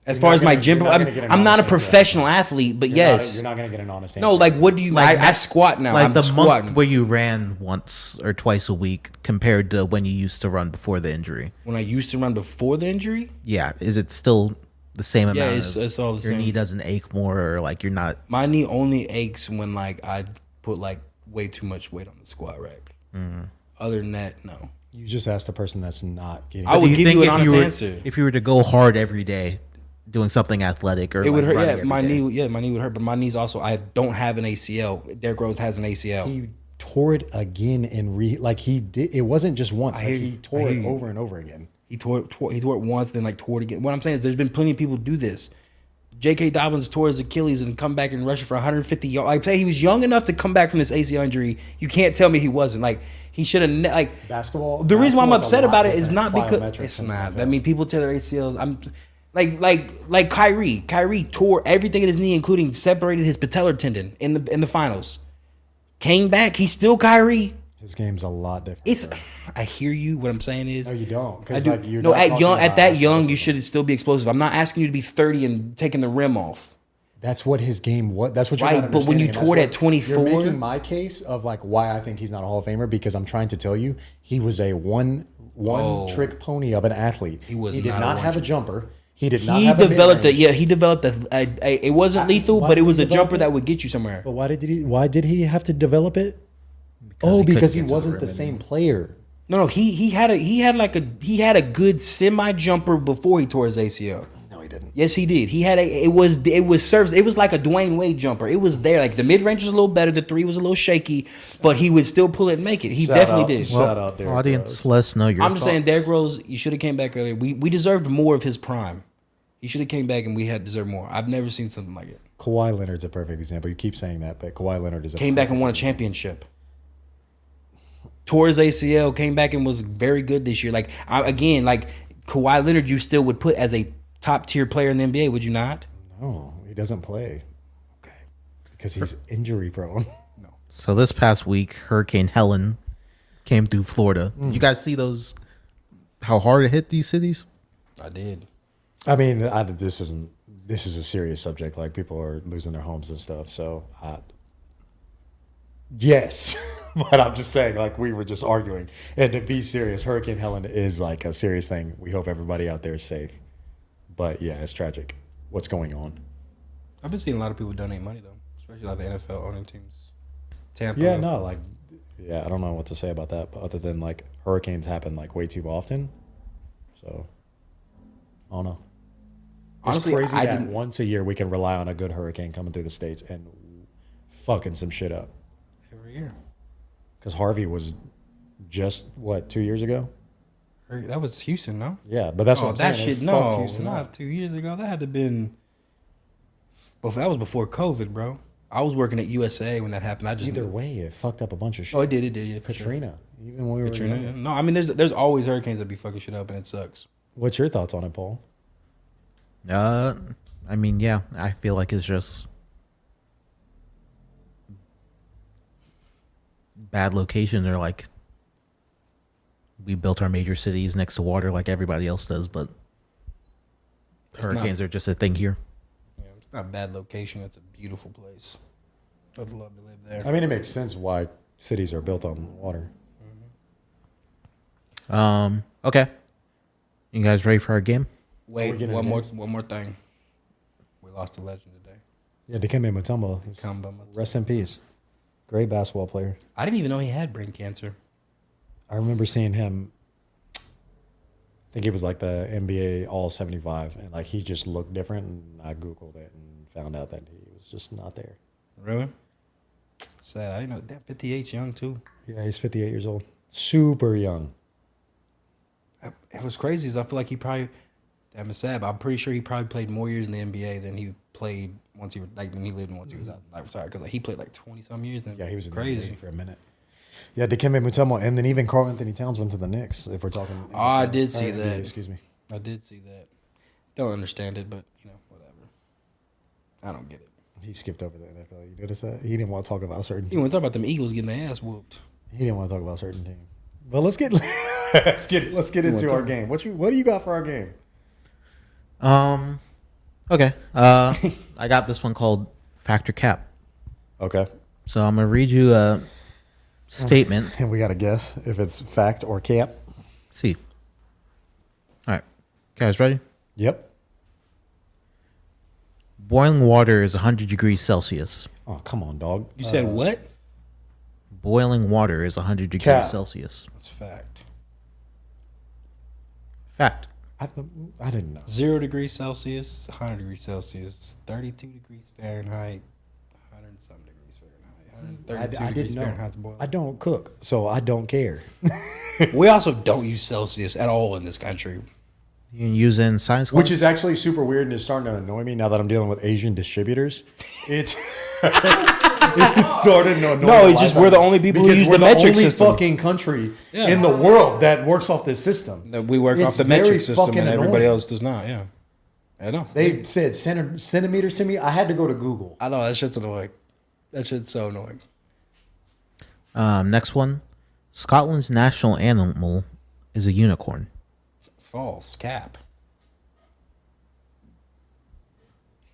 As You're far not as my gonna- gym, you're not gonna get an I'm not a honest answer. professional athlete, but yes. You're not going to get an honest answer. No, like what do you? I squat now. Like I'm the squatting. month where you ran once or twice a week compared to when you used to run before the injury. When I used to run before the injury, Yeah, is it still the same amount? yeah, it's all the your same. knee doesn't ache more, or like you're not. My knee only aches when like I put like way too much weight on the squat rack. Other than that, no. You just asked a person that's not getting. I would Do give you an if honest were, answer. If you were to go hard every day, doing something athletic, or It would like hurt. running Yeah, every my day. knee. Yeah, my knee would hurt. But my knees also. I don't have an ACL. Derrick Rose has an ACL. He tore it again like he did. It wasn't just once. Like hear he you. tore I it hear you. over and over again. He tore it once, then like tore it again. What I'm saying is, there's been plenty of people do this. J.K. Dobbins tore his Achilles and come back and rush for 150 yards. I'm saying he was young enough to come back from this ACL injury. You can't tell me he wasn't. Like he should have. Like Basketball. the reason why I'm basketball's a upset lot about it is different not because plyometrics it's than the not. NFL. I mean, people tear their ACLs. I'm like Kyrie. Kyrie tore everything in his knee, including separated his patellar tendon in the finals. Came back. He's still Kyrie. His game's a lot different. It's. I hear you. What I'm saying is, No, you don't. I Because do. like you're No, not at talking young, about at that young, athleticism. you should still be explosive. I'm not asking you to be 30 and taking the rim off. That's what his game was. That's what you're Right, not but when you understanding, and tore it that's at what- 24? you're making my case of like why I think he's not a Hall of Famer because I'm trying to tell you he was a one trick pony of an athlete. He was He did not a not have a one-trick. jumper. He did not. He have a developed mid-range. He developed a. It wasn't lethal, Why but it did was he a develop jumper it? that would get you somewhere. But why did he have to develop it? he Because he couldn't get to the wasn't rim the same player. No, he had a good semi jumper before he tore his ACL. No, he didn't. Yes, he did. He had it was like a Dwayne Wade jumper. It was there. Like the mid range was a little better, the three was a little shaky, but he would still pull it and make it. He definitely did. Shout out, Derrick Audience, Rose. let us know your I'm just saying, thoughts. Derrick Rose, you should have came back earlier. We deserved more of his prime. He should have came back, and we had deserved more. I've never seen something like it. Kawhi Leonard's a perfect example. You keep saying that, but Kawhi Leonard is a Came back and perfect won a example. championship. Tore his ACL, came back and was very good this year. Like Kawhi Leonard, you still would put as a top tier player in the NBA, would you not? No, he doesn't play Okay. because he's injury prone. So this past week, Hurricane Helen came through Florida. Did you guys see those? How hard it hit these cities? I did. I mean, this is a serious subject. Like people are losing their homes and stuff. So, yes, But I'm just saying, like, we were just arguing. And to be serious, Hurricane Helen is like a serious thing. We hope everybody out there is safe. But yeah, it's tragic. What's going on? I've been seeing a lot of people donate money though, especially like the NFL owning teams. Tampa. Yeah, no, like, yeah, I don't know what to say about that, but other than like hurricanes happen like way too often. So, I don't know. Honestly, it's crazy I that didn't. once a year we can rely on a good hurricane coming through the States and fucking some shit up. Every year. Because Harvey was just, what, 2 years ago? That was Houston, no? Yeah, but that's what Oh, I'm that saying. It shit, fucked no, Houston not up. 2 years ago. That had to been. That was before COVID, bro. I was working at USA when that happened. I just Either way, it fucked up a bunch of shit. Oh, it did, yeah, for sure. Katrina, even when we were Katrina. young. Yeah. No, I mean, there's always hurricanes that be fucking shit up, and it sucks. What's your thoughts on it, Paul? I mean, yeah, I feel like it's just bad location. Or like we built our major cities next to water like everybody else does, but hurricanes are just a thing here. Yeah, it's not a bad location. It's a beautiful place. I'd love to live there. I mean, it makes sense why cities are built on water. Okay. You guys ready for our game? Wait, We're getting one more games. thing. We lost a legend today. Yeah, Dikembe Mutombo. Rest in peace. Great basketball player. I didn't even know he had brain cancer. I remember seeing him. I think he was like the NBA All 75, and like he just looked different. And I googled it and found out that he was just not there. Really? Sad. I didn't know that. 58's young too. Yeah, he's 58 years old. Super young. It was crazy. Is I feel like he probably. Damn, it's sad. But I'm pretty sure he probably played more years in the NBA than he played once he than he lived once he was out. Like, sorry, because like, he played like 20 some years. Then Yeah, he was in the crazy NBA for a minute. Yeah, Dikembe Mutombo, and then even Karl Anthony Towns went to the Knicks. If we're talking, Oh, I did see NBA, that. Excuse me. I did see that. Don't understand it, but whatever. I don't get it. He skipped over the NFL. You notice that? He didn't want to talk about certain. You want to talk about them Eagles getting their ass whooped? He didn't want to talk about certain teams. But let's get into our game. What do you got for our game? Okay. I got this one called Factor Cap. Okay. So I'm gonna read you a statement. And we got to guess if it's fact or cap. See. All right, guys, ready? Yep. Boiling water is 100 degrees Celsius. Oh, come on, dog. You said what? Boiling water is 100 degrees Cap. Celsius. That's fact. Fact. I didn't know. 0 degrees Celsius, 100 degrees Celsius, 32 degrees Fahrenheit, 100 and some degrees Fahrenheit, 132 I degrees didn't know. Fahrenheit's boiling. I don't cook, so I don't care. We also don't use Celsius at all in this country. You can use it in science class. Which is actually super weird and it's starting to annoy me now that I'm dealing with Asian distributors. It's starting to annoy No, the it's just life we're out the of me only people who because use we're the metric only system. fucking country Yeah. in the world that works off this system. That we work It's off the very metric system fucking and everybody annoying. else does not. Yeah, I know. They said centimeters to me. I had to go to Google. I know that shit's annoying. That shit's so annoying. Next one. Scotland's national animal is a unicorn. False cap.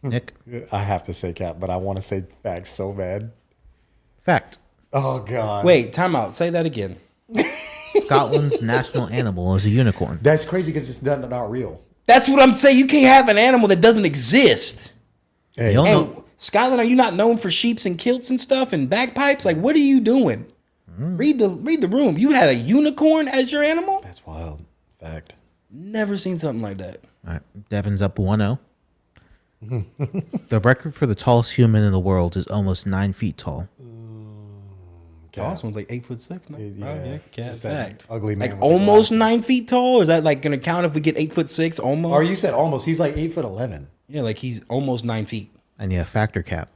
Nick. I have to say cap, but I want to say facts so bad. Fact. Oh God! Wait, time out. Say that again. Scotland's national animal is a unicorn. That's crazy because it's not real. That's what I'm saying. You can't have an animal that doesn't exist. Hey, You don't Hey, know. Scotland, are you not known for sheeps and kilts and stuff and bagpipes? Like, what are you doing? Read the room. You had a unicorn as your animal? that's wild. Fact. Never seen something like that. All right. Devon's up 1-0. The record for the tallest human in the world is almost 9 feet tall. Tallest one's like 8'6". No? Yeah. Cat It's that fact. ugly man Like with the almost glasses. 9 feet tall. Or is that like gonna count if we get 8'6"? Almost. Or you said almost. He's like 8'11". Yeah, like he's almost 9 feet. And yeah, factor cap.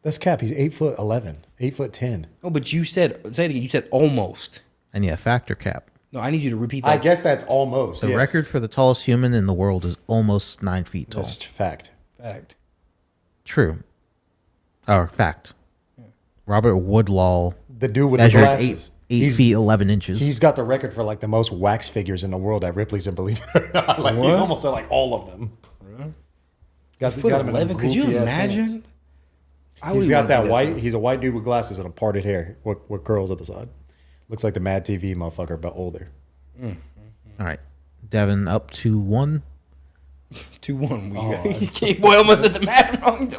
That's cap. He's 8'11", 8'10". Oh, but you said say it again. You said almost. And yeah, factor cap. No, I need you to repeat that. I guess that's almost. The yes. record for the tallest human in the world is almost 9 feet tall. That's fact. Fact. True. Or fact. Robert Woodlaw The dude with the measured glasses. 8 feet 11 inches. He's got the record for like the most wax figures in the world at Ripley's, and believe it or not, like he's almost at like all of them. Got, Foot got him in them 11. Could you goofy-ass imagine? pants. He's got that white. He's a white dude with glasses and a parted hair with curls at the side. Looks like the Mad TV motherfucker, but older. All right. Devin up 2-1. 2-1. Boy, almost did the math wrong.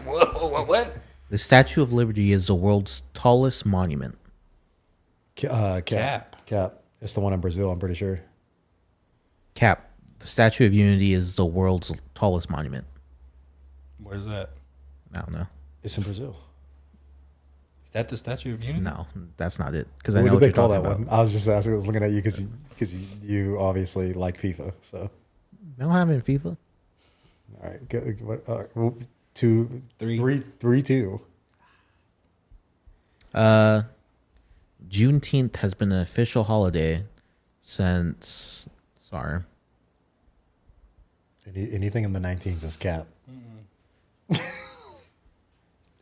What? The Statue of Liberty is the world's tallest monument. Cap. It's the one in Brazil, I'm pretty sure. Cap. The Statue of Unity is the world's tallest monument. Where's that? I don't know. It's in Brazil. Is that the Statue of Unity? No, that's not it. Because I What know do what they you're call talking that about. one? I was just asking. I was looking at you because you obviously like FIFA. So, They don't have it in FIFA. all right, go, what, 2, 3. 3, 2. Juneteenth has been an official holiday since. Sorry. Anything in the 19s is cap.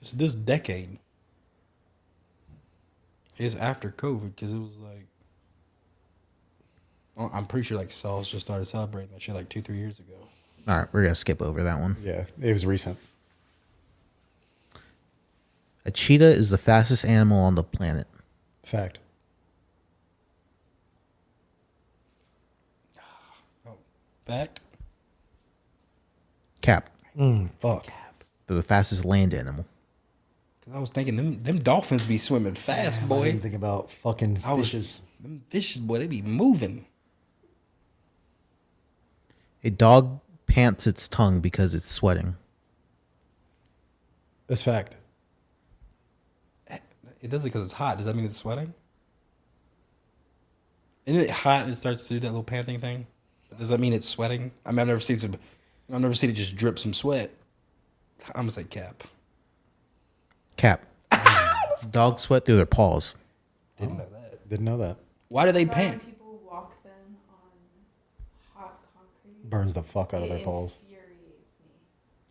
It's this decade. It's after COVID because it was like. Oh, I'm pretty sure like Sauls just started celebrating that shit like 2-3 years ago. All right, we're going to skip over that one. Yeah, it was recent. A cheetah is the fastest animal on the planet. Fact. Fact. Cap. Fuck. They're the fastest land animal. Cause I was thinking them dolphins be swimming fast, I boy. didn't think about fucking I was fishes. them fishes, boy. They be moving. A dog pants its tongue because it's sweating. That's fact. It does it because it's hot. Does that mean it's sweating? Isn't it hot and it starts to do that little panting thing? Does that mean it's sweating? I mean, I've never seen it just drip some sweat. I'm gonna say cap. Cap. Dogs sweat through their paws. Didn't know that. Didn't know that. Why do they Why when pant? people walk them on hot concrete, Burns the fuck out of their it paws. infuriates me.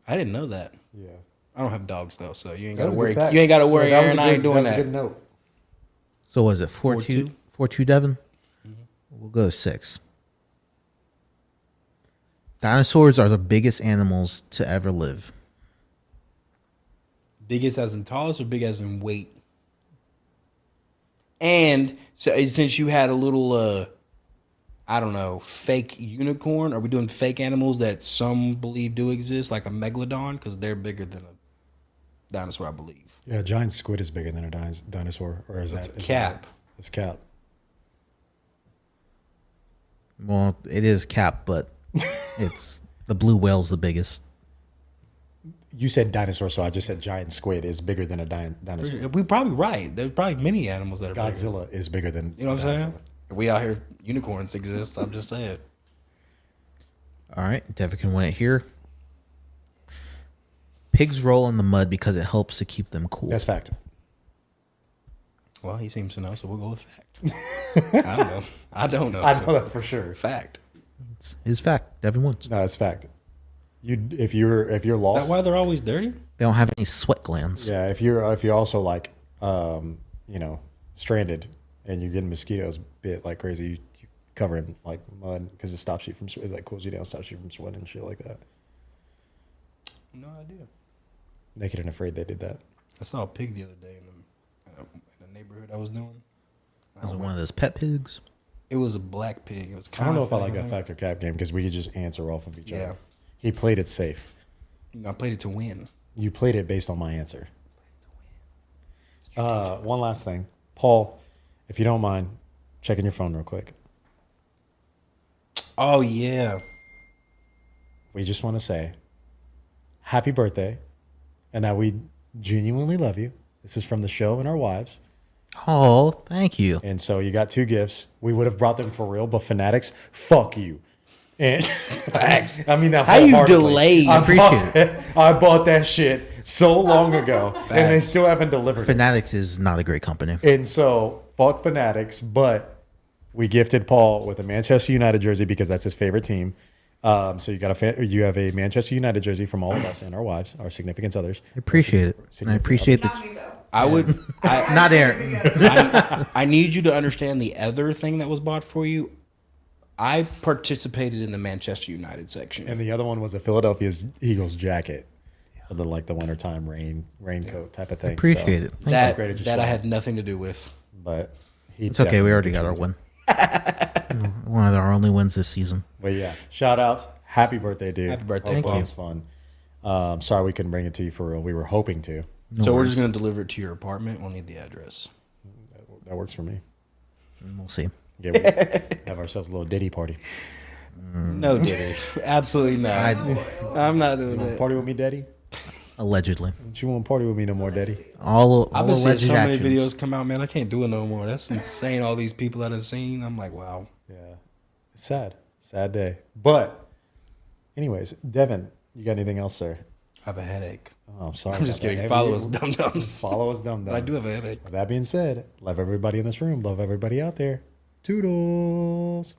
I didn't know that. Yeah. I don't have dogs though, so you ain't That gotta was a worry. good fact. You ain't gotta worry, Yeah, that was Aaron. a I ain't doing That was a that. good note. So was it 4-2? 4-2, Devin? We'll go to 6. Dinosaurs are the biggest animals to ever live. Biggest as in tallest or big as in weight? And so since you had a little, I don't know, fake unicorn, are we doing fake animals that some believe do exist, like a megalodon? Because they're bigger than a dinosaur, I believe. Yeah, a giant squid is bigger than a dinosaur. Or is That's that a is cap. that- It's cap. Well, it is Cap, but it's the blue whale's the biggest. You said dinosaur, so I just said giant squid is bigger than a dinosaur. We're probably right. There's probably many animals that are bigger. Godzilla is bigger than. You know what I'm a saying? dinosaur. If we out here, unicorns exist. I'm just saying. All right, Devin can win it here. Pigs roll in the mud because it helps to keep them cool. That's fact. Well, he seems to know, so we'll go with fact. I don't know. I don't know. I so know that for sure. fact. It's fact. Devin wins. No, it's fact. If you're Is lost, that why they're always dirty? They don't have any sweat glands. yeah. If you're also like stranded and you get mosquitoes bit like crazy, you cover in like mud because it stops you from it like cools you down, stops you from sweating and shit like that. No idea. Naked and Afraid, they did that. I saw a pig the other day in the neighborhood I was doing. Was it one of those pet pigs? It was a black pig. It was I kind don't know of if I like that fact or cap game because we could just answer off of each Yeah. other. He played it safe. I played it to win. You played it based on my answer. One last thing. Paul, if you don't mind, checking your phone real quick. Oh yeah. We just want to say happy birthday and that we genuinely love you. This is from the show and our wives. Oh, thank you. And so you got 2 gifts. We would have brought them for real, but Fanatics, fuck you. And Facts. I mean that How you wholeheartedly. delayed? I Appreciate bought that- I bought that shit so long ago, and they still haven't delivered it. Fanatics is not a great company. And so, fuck Fanatics, but we gifted Paul with a Manchester United jersey because that's his favorite team. So you have a Manchester United jersey from all of us and our wives, our significant others. I appreciate it. And I appreciate Not that. me though. I would. Not Aaron. I need you to understand the other thing that was bought for you. I participated in the Manchester United section. And the other one was a Philadelphia Eagles jacket. the like the wintertime raincoat type of thing. Appreciate it. Thank That upgraded your that I swag. had nothing to do with. But he It's okay. We definitely already got our contributed. win. One of our only wins this season. But yeah, shout outs. Happy birthday, dude. Happy birthday. Hope Thank it was fun. Sorry we couldn't bring it to you for real. We were hoping to. So we're just gonna deliver it to your apartment. We'll need the address. That works for me. We'll see. Yeah, we have ourselves a little ditty party. No, Diddy. Absolutely not. I'm not doing that. Party with me, Daddy? Allegedly. Don't you want to party with me no more, Daddy? All I've been seeing alleged so many actions. videos come out, man. I can't do it no more. That's insane. All these people that I've seen. I'm like, wow. Yeah. It's sad. Sad day. But, anyways, Devon, you got anything else, sir? I have a headache. Oh, I'm sorry. I'm just about kidding. that. Follow us, dum dums. Follow us, dum But I do have a headache. With that being said, love everybody in this room. Love everybody out there. Toodles.